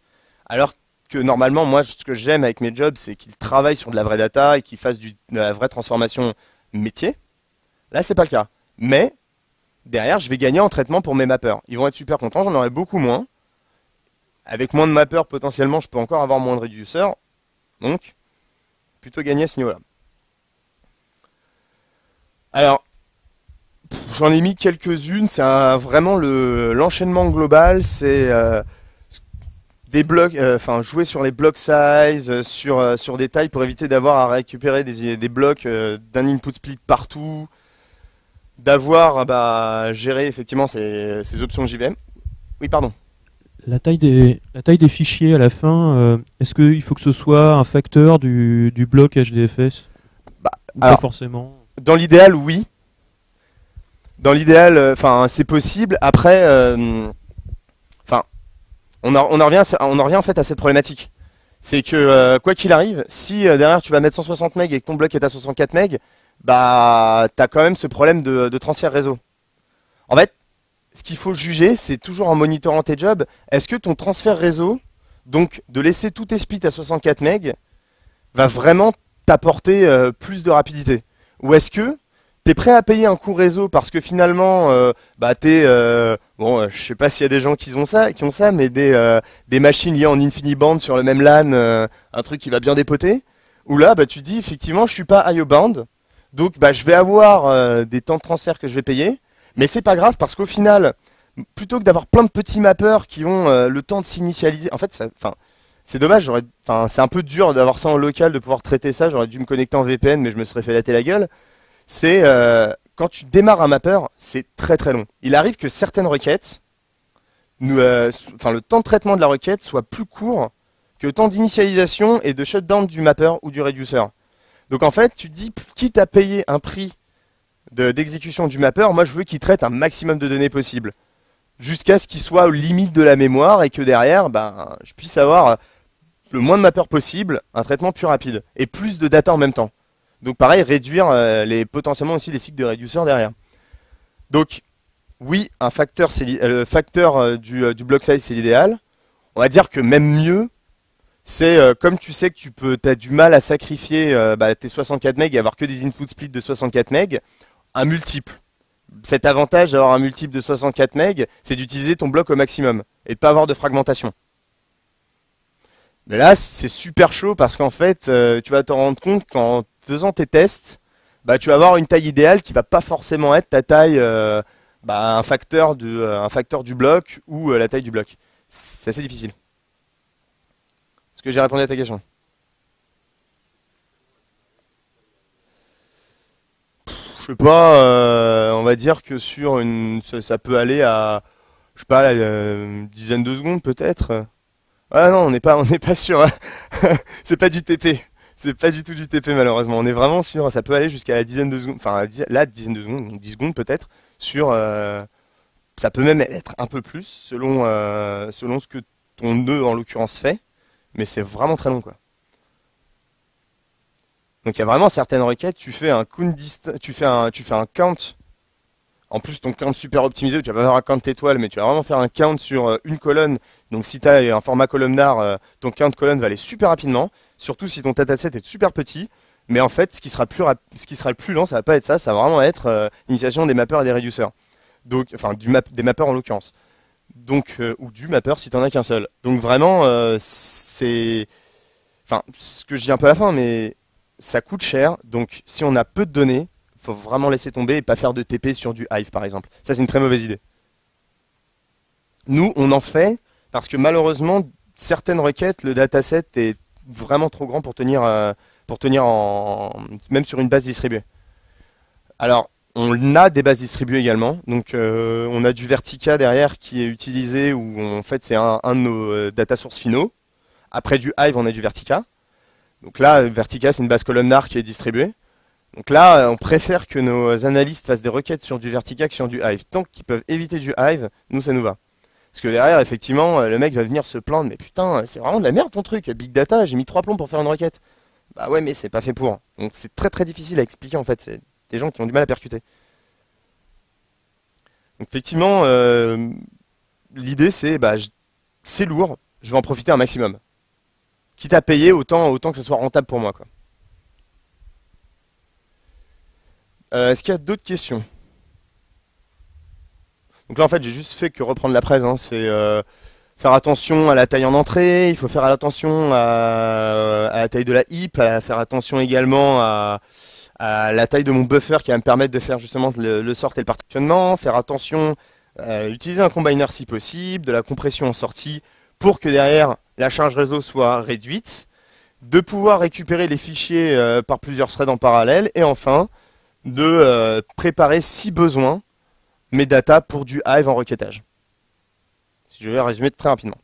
Alors que normalement, moi, ce que j'aime avec mes jobs, c'est qu'ils travaillent sur de la vraie data et qu'ils fassent de la vraie transformation métier. Là, c'est pas le cas. Mais, derrière, je vais gagner en traitement pour mes mappeurs. Ils vont être super contents, j'en aurai beaucoup moins. Avec moins de mappeurs, potentiellement, je peux encore avoir moins de réduceurs. Donc, plutôt gagner à ce niveau-là. Alors, j'en ai mis quelques-unes. C'est vraiment l'enchaînement global. C'est... des blocs, jouer sur les block size, sur des tailles pour éviter d'avoir à récupérer des blocs d'un input split partout, d'avoir gérer effectivement ces options JVM. Oui, pardon. La taille des fichiers à la fin, est-ce qu'il faut que ce soit un facteur du bloc HDFS? Bah, Ou pas alors, forcément? dans l'idéal, oui. Dans l'idéal, enfin, c'est possible. Après, enfin, on en revient en fait à cette problématique. C'est que quoi qu'il arrive, si derrière tu vas mettre 160 MB et que ton bloc est à 64 MB, bah t'as quand même ce problème de transfert réseau. En fait, ce qu'il faut juger, c'est toujours en monitorant tes jobs, est-ce que ton transfert réseau, donc de laisser tous tes splits à 64 MB, va vraiment t'apporter plus de rapidité? Ou est-ce que tu es prêt à payer un coût réseau parce que finalement, bah bon, je sais pas s'il y a des gens qui ont ça, mais des machines liées en InfiniBand sur le même LAN, un truc qui va bien dépoter. Ou là, bah tu te dis effectivement, je suis pas IO-bound, donc bah je vais avoir des temps de transfert que je vais payer, mais c'est pas grave parce qu'au final, plutôt que d'avoir plein de petits mappeurs qui ont le temps de s'initialiser, en fait, enfin, c'est dommage, enfin, c'est un peu dur d'avoir ça en local, de pouvoir traiter ça. J'aurais dû me connecter en VPN, mais je me serais fait latter la gueule. C'est quand tu démarres un mapper, c'est très très long. Il arrive que certaines requêtes, enfin, le temps de traitement de la requête soit plus court que le temps d'initialisation et de shutdown du mapper ou du reducer. Donc en fait, tu te dis, quitte à payer un prix d'exécution du mapper, moi je veux qu'il traite un maximum de données possible, jusqu'à ce qu'il soit aux limites de la mémoire et que derrière, ben, je puisse avoir le moins de mappeurs possible, un traitement plus rapide et plus de data en même temps. Donc pareil, réduire potentiellement aussi les cycles de reducer derrière. Donc oui, le facteur du block size c'est l'idéal. On va dire que même mieux, c'est comme tu sais que as du mal à sacrifier tes 64 MB et avoir que des input splits de 64 MB, un multiple. Cet avantage d'avoir un multiple de 64 MB, c'est d'utiliser ton bloc au maximum et de ne pas avoir de fragmentation. Mais là, c'est super chaud parce qu'en fait, tu vas te rendre compte qu'en faisant tes tests, bah, tu vas avoir une taille idéale qui va pas forcément être ta taille, un facteur du bloc ou la taille du bloc. C'est assez difficile. Est-ce que j'ai répondu à ta question? Je sais pas, on va dire que ça peut aller à, je sais pas, une dizaine de secondes peut-être. Ah non, on n'est pas sûr. C'est pas du TP. C'est pas du tout du TP malheureusement. On est vraiment sûr. Ça peut aller jusqu'à la dizaine de secondes. Enfin, la dizaine de secondes, donc 10 secondes peut-être. Sur, ça peut même être un peu plus selon ce que ton nœud en l'occurrence fait. Mais c'est vraiment très long quoi. Donc il y a vraiment certaines requêtes. Tu fais un count. En plus, ton count super optimisé, où tu vas pas faire un count étoile, mais tu vas vraiment faire un count sur une colonne. Donc si tu as un format columnar, ton count colonne va aller super rapidement. Surtout si ton dataset est super petit. Mais en fait, ce qui sera le plus lent, ça va pas être ça. Ça va vraiment être l'initiation des mappeurs et des reducers. Donc, enfin, des mappeurs en l'occurrence. Donc, ou du mapper si tu n'en as qu'un seul. Donc vraiment, c'est... Enfin, ce que je dis un peu à la fin, mais ça coûte cher. Donc si on a peu de données, faut vraiment laisser tomber et pas faire de TP sur du Hive par exemple. Ça c'est une très mauvaise idée. Nous on en fait parce que malheureusement certaines requêtes, le dataset est vraiment trop grand pour tenir même sur une base distribuée. Alors on a des bases distribuées également, donc on a du Vertica derrière qui est utilisé où en fait c'est un de nos data sources finaux. Après du Hive on a du Vertica. Donc là Vertica c'est une base columnar qui est distribuée. Donc là, on préfère que nos analystes fassent des requêtes sur du Vertica que sur du Hive. Tant qu'ils peuvent éviter du Hive, nous ça nous va. Parce que derrière, effectivement, le mec va venir se plaindre, mais putain, c'est vraiment de la merde ton truc, Big Data, j'ai mis 3 plombs pour faire une requête. Bah ouais, mais c'est pas fait pour. Donc c'est très très difficile à expliquer en fait, c'est des gens qui ont du mal à percuter. Donc effectivement, l'idée c'est, c'est lourd, je vais en profiter un maximum. Quitte à payer, autant que ce soit rentable pour moi, quoi. Est-ce qu'il y a d'autres questions? Donc là en fait j'ai juste fait que reprendre la presse, hein. C'est faire attention à la taille en entrée, il faut faire attention à la taille de la heap, faire attention également à la taille de mon buffer qui va me permettre de faire justement le sort et le partitionnement, faire attention à utiliser un combiner si possible, de la compression en sortie pour que derrière la charge réseau soit réduite, de pouvoir récupérer les fichiers par plusieurs threads en parallèle et enfin de préparer si besoin mes data pour du Hive en requêtage. Si je vais résumer très rapidement.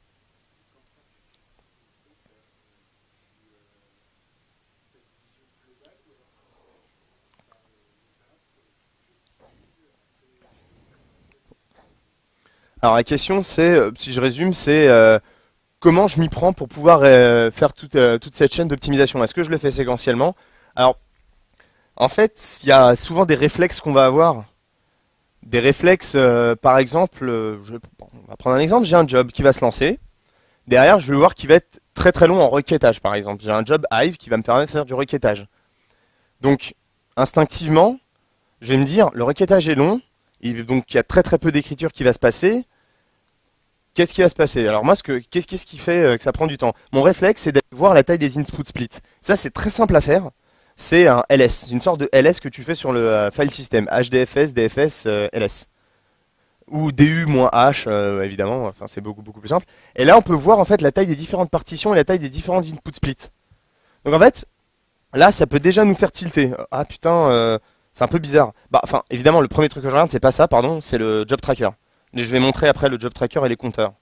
Alors la question c'est, si je résume, c'est comment je m'y prends pour pouvoir faire toute cette chaîne d'optimisation. Est-ce que je le fais séquentiellement? Alors en fait, il y a souvent des réflexes qu'on va avoir. Des réflexes, par exemple, on va prendre un exemple, j'ai un job qui va se lancer. Derrière, je vais voir qu'il va être très très long en requêtage, par exemple. J'ai un job Hive qui va me permettre de faire du requêtage. Donc, instinctivement, je vais me dire, le requêtage est long, donc il y a très très peu d'écriture qui va se passer. Qu'est-ce qui va se passer? Alors moi, qu'est-ce qui fait que ça prend du temps? Mon réflexe, c'est d'aller voir la taille des input splits. Ça, c'est très simple à faire. C'est un LS, une sorte de LS que tu fais sur le file system, HDFS, DFS, LS. Ou DU-H, évidemment, enfin c'est beaucoup beaucoup plus simple. Et là, on peut voir en fait la taille des différentes partitions et la taille des différentes input splits. Donc en fait, là, ça peut déjà nous faire tilter. Ah putain, c'est un peu bizarre. Bah, enfin, évidemment, le premier truc que je regarde, c'est pas ça, pardon, c'est le job tracker. Et je vais montrer après le job tracker et les compteurs.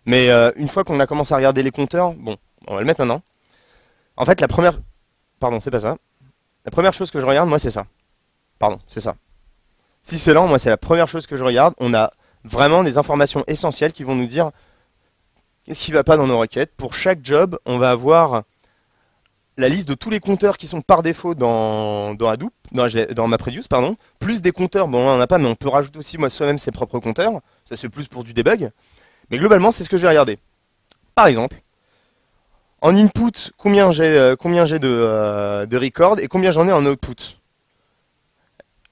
Mais une fois qu'on a commencé à regarder les compteurs, bon, on va le mettre maintenant. En fait, la première, pardon, c'est pas ça. La première chose que je regarde, moi, c'est ça. Pardon, c'est ça. Si c'est lent, moi, c'est la première chose que je regarde. On a vraiment des informations essentielles qui vont nous dire qu'est-ce qui va pas dans nos requêtes. Pour chaque job, on va avoir la liste de tous les compteurs qui sont par défaut dans Hadoop, dans MapReduce, pardon, plus des compteurs, bon, on n'en a pas, mais on peut rajouter aussi moi soi-même ses propres compteurs. Ça, c'est plus pour du debug. Mais globalement, c'est ce que je vais regarder. Par exemple, en input, combien j'ai de record et combien j'en ai en output.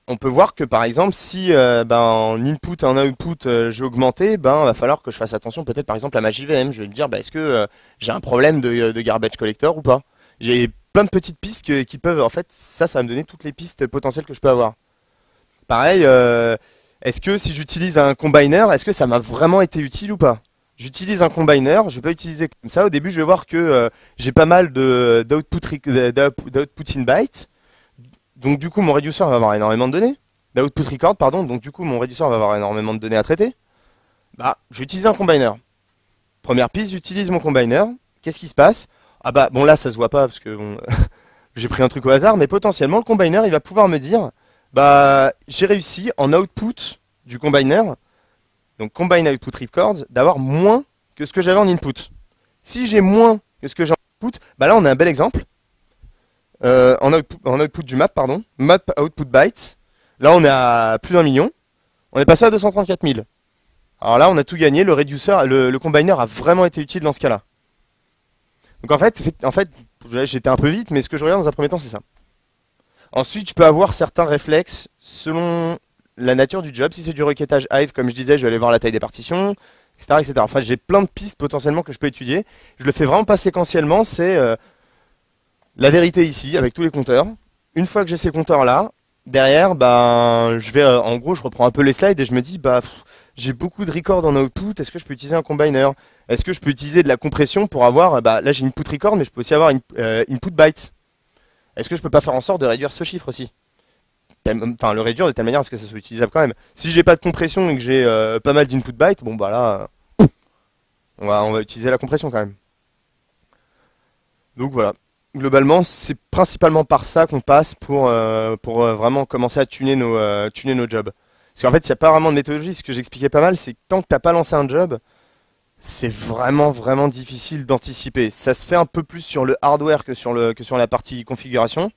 On peut voir que par exemple, si en input et en output j'ai augmenté, va falloir que je fasse attention peut-être par exemple à ma JVM. Je vais me dire, est-ce que j'ai un problème de garbage collector ou pas? J'ai plein de petites pistes qui peuvent, en fait, ça va me donner toutes les pistes potentielles que je peux avoir. Pareil, est-ce que si j'utilise un combiner, est-ce que ça m'a vraiment été utile ou pas? J'utilise un combiner, je vais pas utiliser comme ça. Au début, je vais voir que j'ai pas mal d'output in byte. Donc du coup, mon reducer va avoir énormément de données. D'output record, pardon. Donc du coup, mon reducer va avoir énormément de données à traiter. Bah, je vais utiliser un combiner. Première piste, j'utilise mon combiner. Qu'est-ce qui se passe? Ah bah, bon là, ça se voit pas parce que bon, j'ai pris un truc au hasard, mais potentiellement, le combiner, il va pouvoir me dire, bah, j'ai réussi en output du combiner, donc combine output records, d'avoir moins que ce que j'avais en input. Si j'ai moins que ce que j'ai en output, bah là, on a un bel exemple. En output du map, pardon, map output bytes. Là, on est à plus d'1 million. On est passé à 234 000. Alors là, on a tout gagné. Le reducer, le combiner a vraiment été utile dans ce cas-là. Donc en fait, j'étais un peu vite, mais ce que je regarde dans un premier temps, c'est ça. Ensuite, je peux avoir certains réflexes selon la nature du job. Si c'est du requêtage Hive, comme je disais, je vais aller voir la taille des partitions, etc., etc. Enfin, j'ai plein de pistes potentiellement que je peux étudier. Je le fais vraiment pas séquentiellement. C'est la vérité ici, avec tous les compteurs. Une fois que j'ai ces compteurs-là, derrière, je vais, en gros, je reprends un peu les slides et je me dis, j'ai beaucoup de records en output, est-ce que je peux utiliser un combiner? Est-ce que je peux utiliser de la compression pour avoir, là j'ai input record, mais je peux aussi avoir input byte. Est-ce que je peux pas faire en sorte de réduire ce chiffre aussi? Enfin, le réduire de telle manière à ce que ça soit utilisable quand même. Si j'ai pas de compression et que j'ai pas mal d'input byte, bon bah là, on va utiliser la compression quand même. Donc voilà. Globalement, c'est principalement par ça qu'on passe pour vraiment commencer à tuner nos jobs. Parce qu'en fait, il n'y a pas vraiment de méthodologie. Ce que j'expliquais pas mal, c'est que tant que tu n'as pas lancé un job, c'est vraiment vraiment difficile d'anticiper. Ça se fait un peu plus sur le hardware que sur la partie configuration.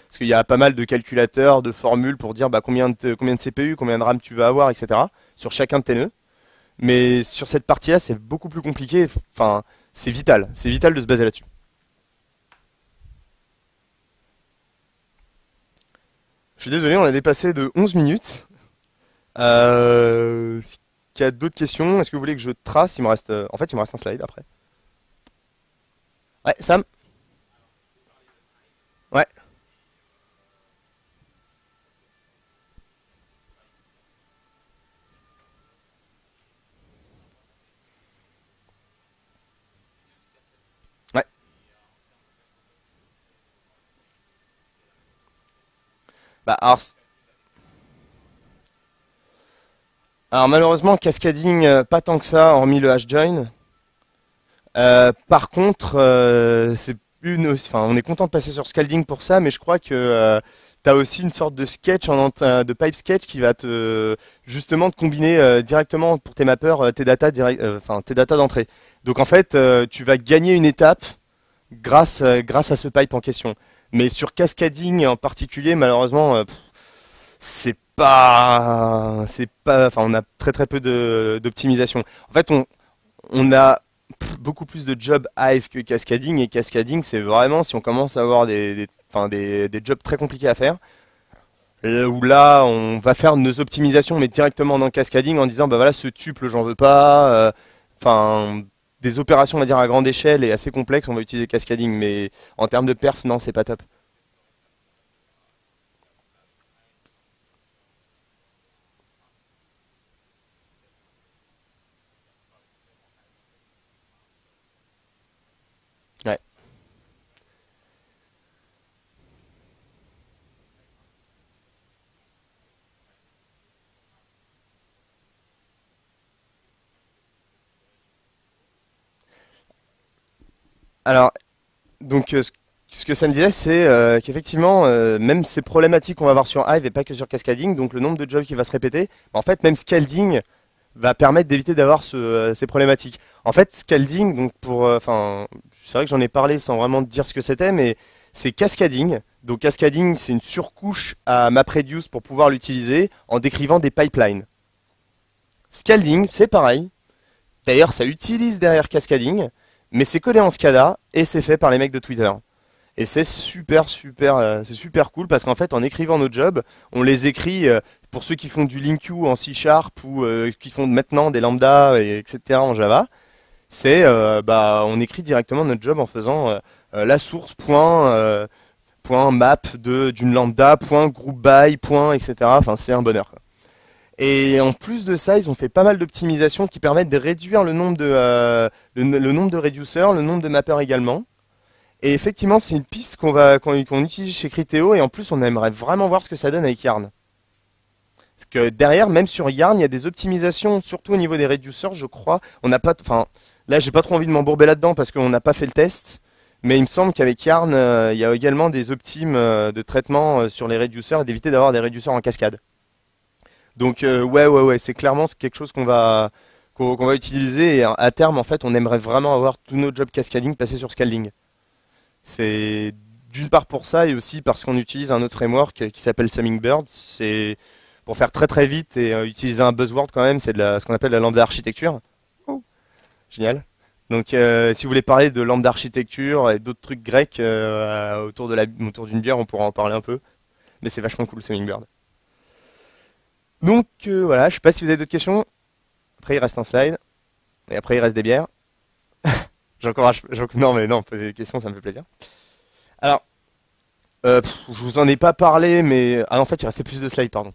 Parce qu'il y a pas mal de calculateurs, de formules pour dire combien de CPU, combien de RAM tu vas avoir, etc. sur chacun de tes nœuds. Mais sur cette partie-là, c'est beaucoup plus compliqué. Enfin, c'est vital. C'est vital de se baser là-dessus. Je suis désolé, on a dépassé de 11 minutes. Est-ce qu'il y a d'autres questions? Est-ce que vous voulez que je trace? Il me reste, en fait, il me reste un slide après. Ouais, Sam? Ouais. Ouais. Alors, Alors malheureusement, cascading, pas tant que ça, hormis le hash join. Par contre, enfin, on est content de passer sur Scalding pour ça, mais je crois que tu as aussi une sorte de sketch, de pipe sketch qui va te justement te combiner directement pour tes mappeurs enfin, tes datas d'entrée. Donc en fait, tu vas gagner une étape grâce à ce pipe en question. Mais sur Cascading en particulier, malheureusement, enfin, on a très très peu d'optimisation. En fait, on a beaucoup plus de jobs Hive que Cascading, et Cascading, c'est vraiment si on commence à avoir enfin, des jobs très compliqués à faire, où là, on va faire nos optimisations, mais directement dans Cascading en disant, bah voilà, ce tuple, j'en veux pas. Enfin, des opérations, on va dire, à grande échelle et assez complexes, on va utiliser Cascading, mais en termes de perf, non, c'est pas top. Ouais. Alors, donc, ce que ça me disait, c'est qu'effectivement, même ces problématiques qu'on va avoir sur Hive et pas que sur Cascading, donc le nombre de jobs qui va se répéter, en fait, même Scalding va permettre d'éviter d'avoir ces problématiques. En fait, Scalding, donc enfin, c'est vrai que j'en ai parlé sans vraiment dire ce que c'était, mais c'est Cascading. Donc Cascading, c'est une surcouche à MapReduce pour pouvoir l'utiliser en décrivant des pipelines. Scalding, c'est pareil. D'ailleurs, ça utilise derrière Cascading, mais c'est codé en SCADA et c'est fait par les mecs de Twitter. Et c'est c'est super cool parce qu'en fait, en écrivant nos jobs, on les écrit pour ceux qui font du LINQ en C# ou qui font maintenant des lambda, etc. en Java. Bah, on écrit directement notre job en faisant la source point map d'une lambda point group by point, etc. Enfin, c'est un bonheur, quoi. Et en plus de ça, ils ont fait pas mal d'optimisations qui permettent de réduire le nombre de réducers, le nombre de mappeurs également. Et effectivement, c'est une piste qu'on utilise chez Criteo, et en plus, on aimerait vraiment voir ce que ça donne avec Yarn. Parce que derrière, même sur Yarn, il y a des optimisations, surtout au niveau des reducers, je crois. On n'a pas, enfin, là, j'ai pas trop envie de m'embourber là-dedans parce qu'on n'a pas fait le test. Mais il me semble qu'avec Yarn, il y a également des optimes de traitement sur les reducers et d'éviter d'avoir des reducers en cascade. Donc, ouais, c'est clairement quelque chose qu'on va utiliser. Et à terme, en fait, on aimerait vraiment avoir tous nos jobs cascading passer sur Scalding. C'est d'une part pour ça et aussi parce qu'on utilise un autre framework qui s'appelle Hummingbird. C'est pour faire très très vite et utiliser un buzzword quand même, c'est ce qu'on appelle la lambda architecture. Oh, génial. Donc si vous voulez parler de lambda architecture et d'autres trucs grecs autour d'une bière, on pourra en parler un peu. Mais c'est vachement cool, Hummingbird. Donc voilà, je sais pas si vous avez d'autres questions. Après il reste un slide et après il reste des bières. J'encourage. Non mais non, poser des questions, ça me fait plaisir. Alors, je vous en ai pas parlé, mais en fait il restait plus de slides, pardon.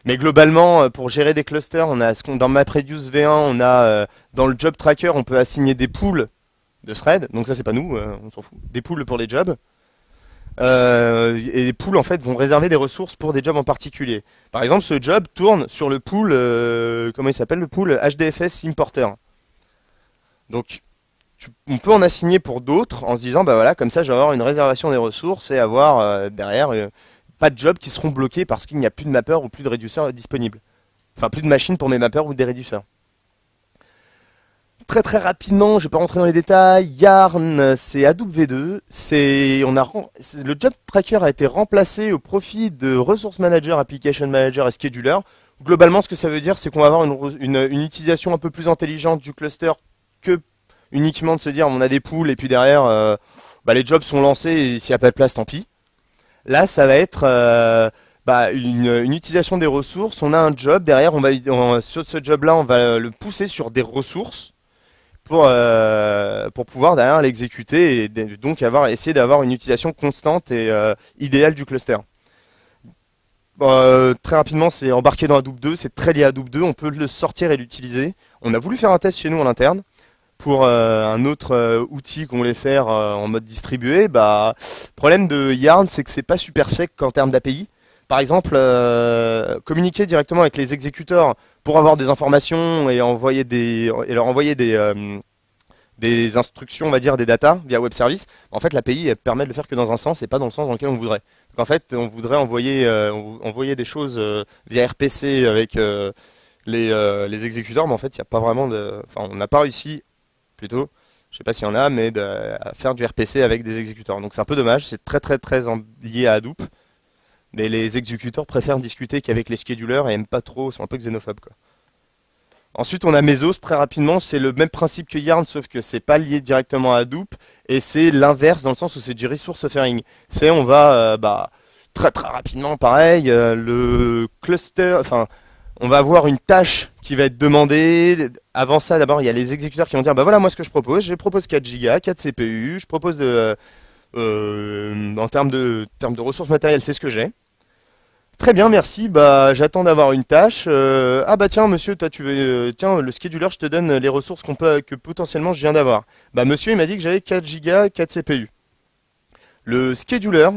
Mais globalement, pour gérer des clusters, on a dans MapReduce V1, on a dans le job tracker, on peut assigner des pools de threads. Donc ça c'est pas nous, on s'en fout. Des pools pour les jobs. Et les pools en fait vont réserver des ressources pour des jobs en particulier. Par exemple, ce job tourne sur le pool, comment il s'appelle le pool HDFS Importer. Donc on peut en assigner pour d'autres en se disant bah voilà, comme ça je vais avoir une réservation des ressources et avoir derrière pas de jobs qui seront bloqués parce qu'il n'y a plus de mappeurs ou plus de réducteurs disponibles. Enfin plus de machines pour mes mappeurs ou des réducteurs. Très très rapidement, je vais pas rentrer dans les détails. Yarn, c'est AW2. Le job tracker a été remplacé au profit de Resource Manager, Application Manager et Scheduler. Globalement, ce que ça veut dire, c'est qu'on va avoir une utilisation un peu plus intelligente du cluster que uniquement de se dire on a des pools et puis derrière les jobs sont lancés et s'il n'y a pas de place, tant pis. Là, ça va être une utilisation des ressources. On a un job derrière, sur ce job-là, on va le pousser sur des ressources pour pouvoir derrière l'exécuter et donc essayer d'avoir une utilisation constante et idéale du cluster. Très rapidement, c'est embarqué dans Hadoop 2, c'est très lié à Hadoop 2, on peut le sortir et l'utiliser. On a voulu faire un test chez nous en interne pour un autre outil qu'on voulait faire en mode distribué. Problème de Yarn, c'est que c'est pas super sec en termes d'API. par exemple, communiquer directement avec les exécuteurs pour avoir des informations et leur envoyer des instructions, on va dire, des datas via web service. En fait, l'API elle permet de le faire que dans un sens et pas dans le sens dans lequel on voudrait. Donc en fait, on voudrait envoyer des choses via RPC avec les exécuteurs, mais en fait, il n'y a pas vraiment de. Enfin, on n'a pas réussi, plutôt, je sais pas s'il y en a, mais à faire du RPC avec des exécuteurs. Donc c'est un peu dommage, c'est très très très lié à Hadoop. Mais les exécuteurs préfèrent discuter qu'avec les schedulers et aiment pas trop, sont un peu xénophobes, quoi. Ensuite, on a Mesos, très rapidement, c'est le même principe que Yarn, sauf que c'est pas lié directement à Hadoop, et c'est l'inverse dans le sens où c'est du resource offering. On va très très rapidement, pareil, le cluster, enfin, on va avoir une tâche qui va être demandée. Avant ça, d'abord, il y a les exécuteurs qui vont dire, bah voilà moi ce que je propose 4 Go, 4 CPU, je propose en termes de ressources matérielles, c'est ce que j'ai. Très bien, merci. Bah, j'attends d'avoir une tâche. Ah bah tiens, monsieur, toi tu veux, tiens, le scheduler, je te donne les ressources que potentiellement je viens d'avoir. Bah monsieur, il m'a dit que j'avais 4 Go, 4 CPU. Le scheduler,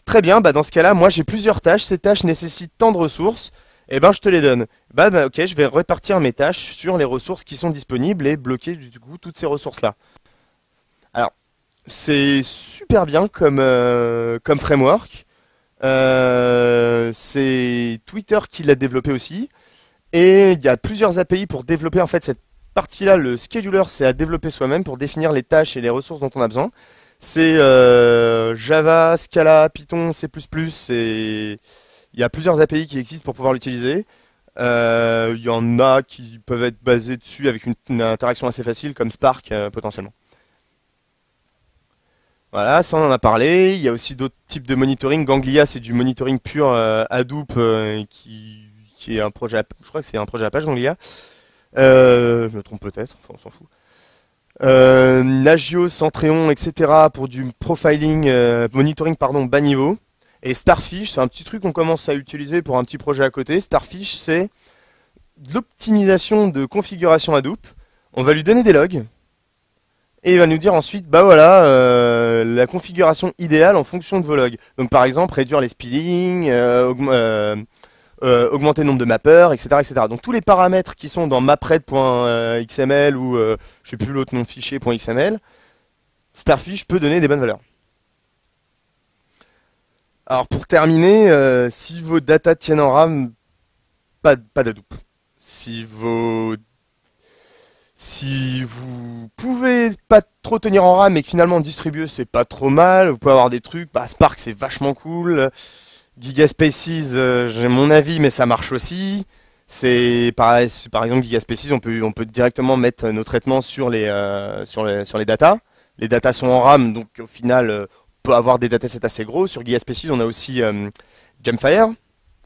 très bien. Bah dans ce cas-là, moi j'ai plusieurs tâches. Ces tâches nécessitent tant de ressources. Et ben je te les donne. Bah ok, je vais répartir mes tâches sur les ressources qui sont disponibles et bloquer du coup toutes ces ressources-là. Alors, c'est super bien comme framework. C'est Twitter qui l'a développé aussi. Et il y a plusieurs API pour développer en fait cette partie-là. Le scheduler, c'est à développer soi-même pour définir les tâches et les ressources dont on a besoin. C'est Java, Scala, Python, C++. Il y a plusieurs API qui existent pour pouvoir l'utiliser. Il y en a qui peuvent être basés dessus avec une interaction assez facile comme Spark potentiellement. Voilà, ça on en a parlé. Il y a aussi d'autres types de monitoring. Ganglia, c'est du monitoring pur Hadoop qui est un projet, je crois que c'est un projet Apache Ganglia. Je me trompe peut-être, enfin, on s'en fout. Nagios, Centreon, etc. pour du profiling, monitoring pardon, bas niveau. Et Starfish, c'est un petit truc qu'on commence à utiliser pour un petit projet à côté. Starfish, c'est de l'optimisation de configuration Hadoop. On va lui donner des logs. Et il va nous dire ensuite, bah voilà, la configuration idéale en fonction de vos logs. Donc par exemple, réduire les speedings, augmenter le nombre de mappeurs, etc., etc. Donc tous les paramètres qui sont dans mapred.xml ou je sais plus l'autre nom fichier .xml, Starfish peut donner des bonnes valeurs. Alors pour terminer, si vos data tiennent en RAM, pas d'Hadoop. Si vous pouvez pas trop tenir en RAM et que finalement distribuer c'est pas trop mal, vous pouvez avoir des trucs, Spark c'est vachement cool, Gigaspaces j'ai mon avis mais ça marche aussi. C'est pareil, par exemple Gigaspaces on peut directement mettre nos traitements sur les datas. Les datas sont en RAM donc au final on peut avoir des datasets assez gros. Sur Gigaspaces on a aussi Gemfire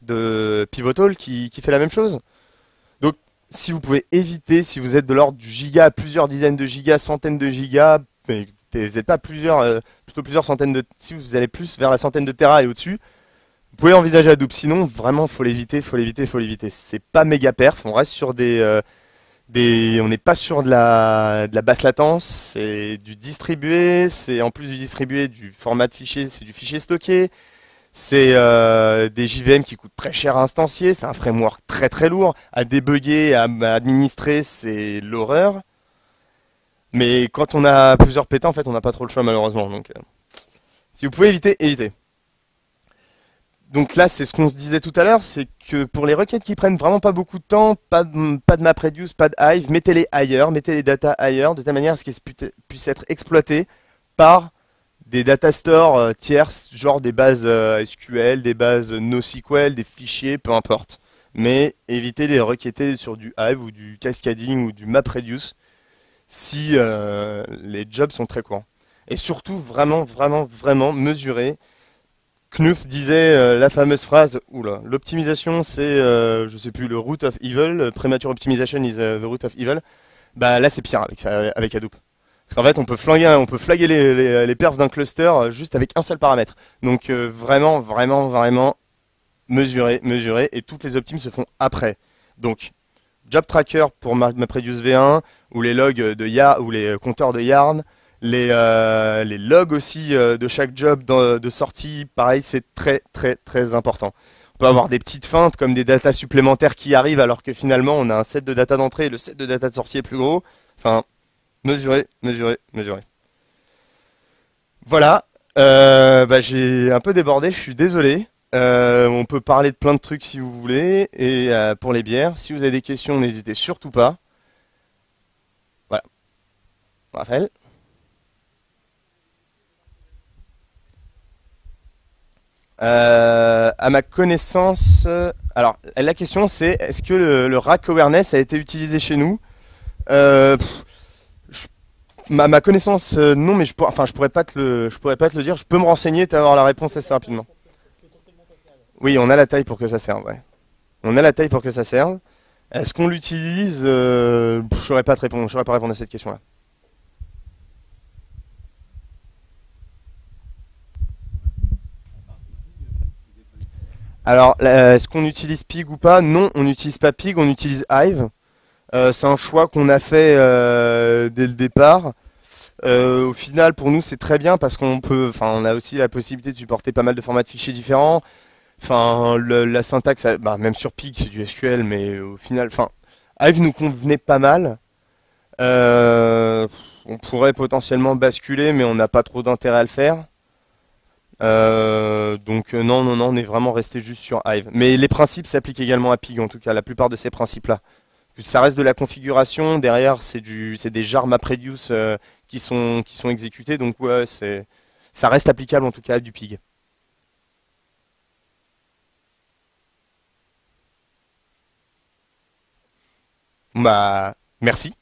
de Pivotal qui fait la même chose. Donc si vous pouvez éviter, si vous êtes de l'ordre du giga à plusieurs dizaines de gigas, centaines de gigas, mais vous n'êtes pas plutôt plusieurs centaines de, si vous allez plus vers la centaine de Tera et au-dessus, vous pouvez envisager Hadoop. Sinon, vraiment, faut l'éviter. C'est pas méga perf. On reste sur on n'est pas sur de la basse latence. C'est du distribué. C'est en plus du distribué, du format de fichier, c'est du fichier stocké. C'est des JVM qui coûtent très cher à instancier. C'est un framework très très lourd à débugger, à administrer. C'est l'horreur. Mais quand on a plusieurs pétants, en fait, on n'a pas trop le choix malheureusement. Donc, si vous pouvez éviter, évitez. Donc là, c'est ce qu'on se disait tout à l'heure, c'est que pour les requêtes qui prennent vraiment pas beaucoup de temps, pas de MapReduce, pas de Hive, mettez-les ailleurs, mettez les datas ailleurs, de telle manière à ce qu'elles puissent être exploitées par des data stores tierces, genre des bases SQL, des bases NoSQL, des fichiers, peu importe. Mais évitez les requêter sur du Hive ou du cascading ou du MapReduce si les jobs sont très courts. Et surtout, vraiment, vraiment, vraiment mesurer. Knuth disait la fameuse phrase, oula, l'optimisation c'est, je sais plus, le root of evil, premature optimization is the root of evil. Bah là c'est pire avec Hadoop. Parce qu'en fait on peut flaguer les perfs d'un cluster juste avec un seul paramètre. Donc vraiment, vraiment, vraiment mesurer, et toutes les optimes se font après. Donc job tracker pour MapReduce V1, ou les logs de Yarn, ou les compteurs de Yarn. Les logs aussi de chaque job de sortie, pareil, c'est très très très important. On peut avoir des petites feintes comme des datas supplémentaires qui arrivent alors que finalement on a un set de data d'entrée et le set de data de sortie est plus gros. Enfin, mesurer, mesurer, mesurer. Voilà. Bah, j'ai un peu débordé, je suis désolé. On peut parler de plein de trucs si vous voulez. Et pour les bières, si vous avez des questions, n'hésitez surtout pas. Voilà. Raphaël? À ma connaissance, alors la question c'est est-ce que le rack awareness a été utilisé chez nous? Pff, je- ma connaissance, non, mais enfin, je pourrais pas te le dire. Je peux me renseigner et avoir la réponse assez rapidement. Oui, on a la taille pour que ça serve. Ouais. On a la taille pour que ça serve. Est-ce qu'on l'utilise? Je saurais pas te répondre. Je saurais pas répondre à cette question-là. Alors, est-ce qu'on utilise Pig ou pas? Non, on n'utilise pas Pig, on utilise Hive. C'est un choix qu'on a fait dès le départ. Au final, pour nous, c'est très bien parce enfin, on a aussi la possibilité de supporter pas mal de formats de fichiers différents. Enfin, la syntaxe, bah, même sur Pig, c'est du SQL, mais au final, enfin, Hive nous convenait pas mal. Euh, on pourrait potentiellement basculer, mais on n'a pas trop d'intérêt à le faire. Donc non, non, non, on est vraiment resté juste sur Hive. Mais les principes s'appliquent également à Pig, en tout cas, la plupart de ces principes-là. Ça reste de la configuration, derrière c'est des jar MapReduce qui sont exécutés, donc ouais, ça reste applicable en tout cas à du Pig. Bah, merci.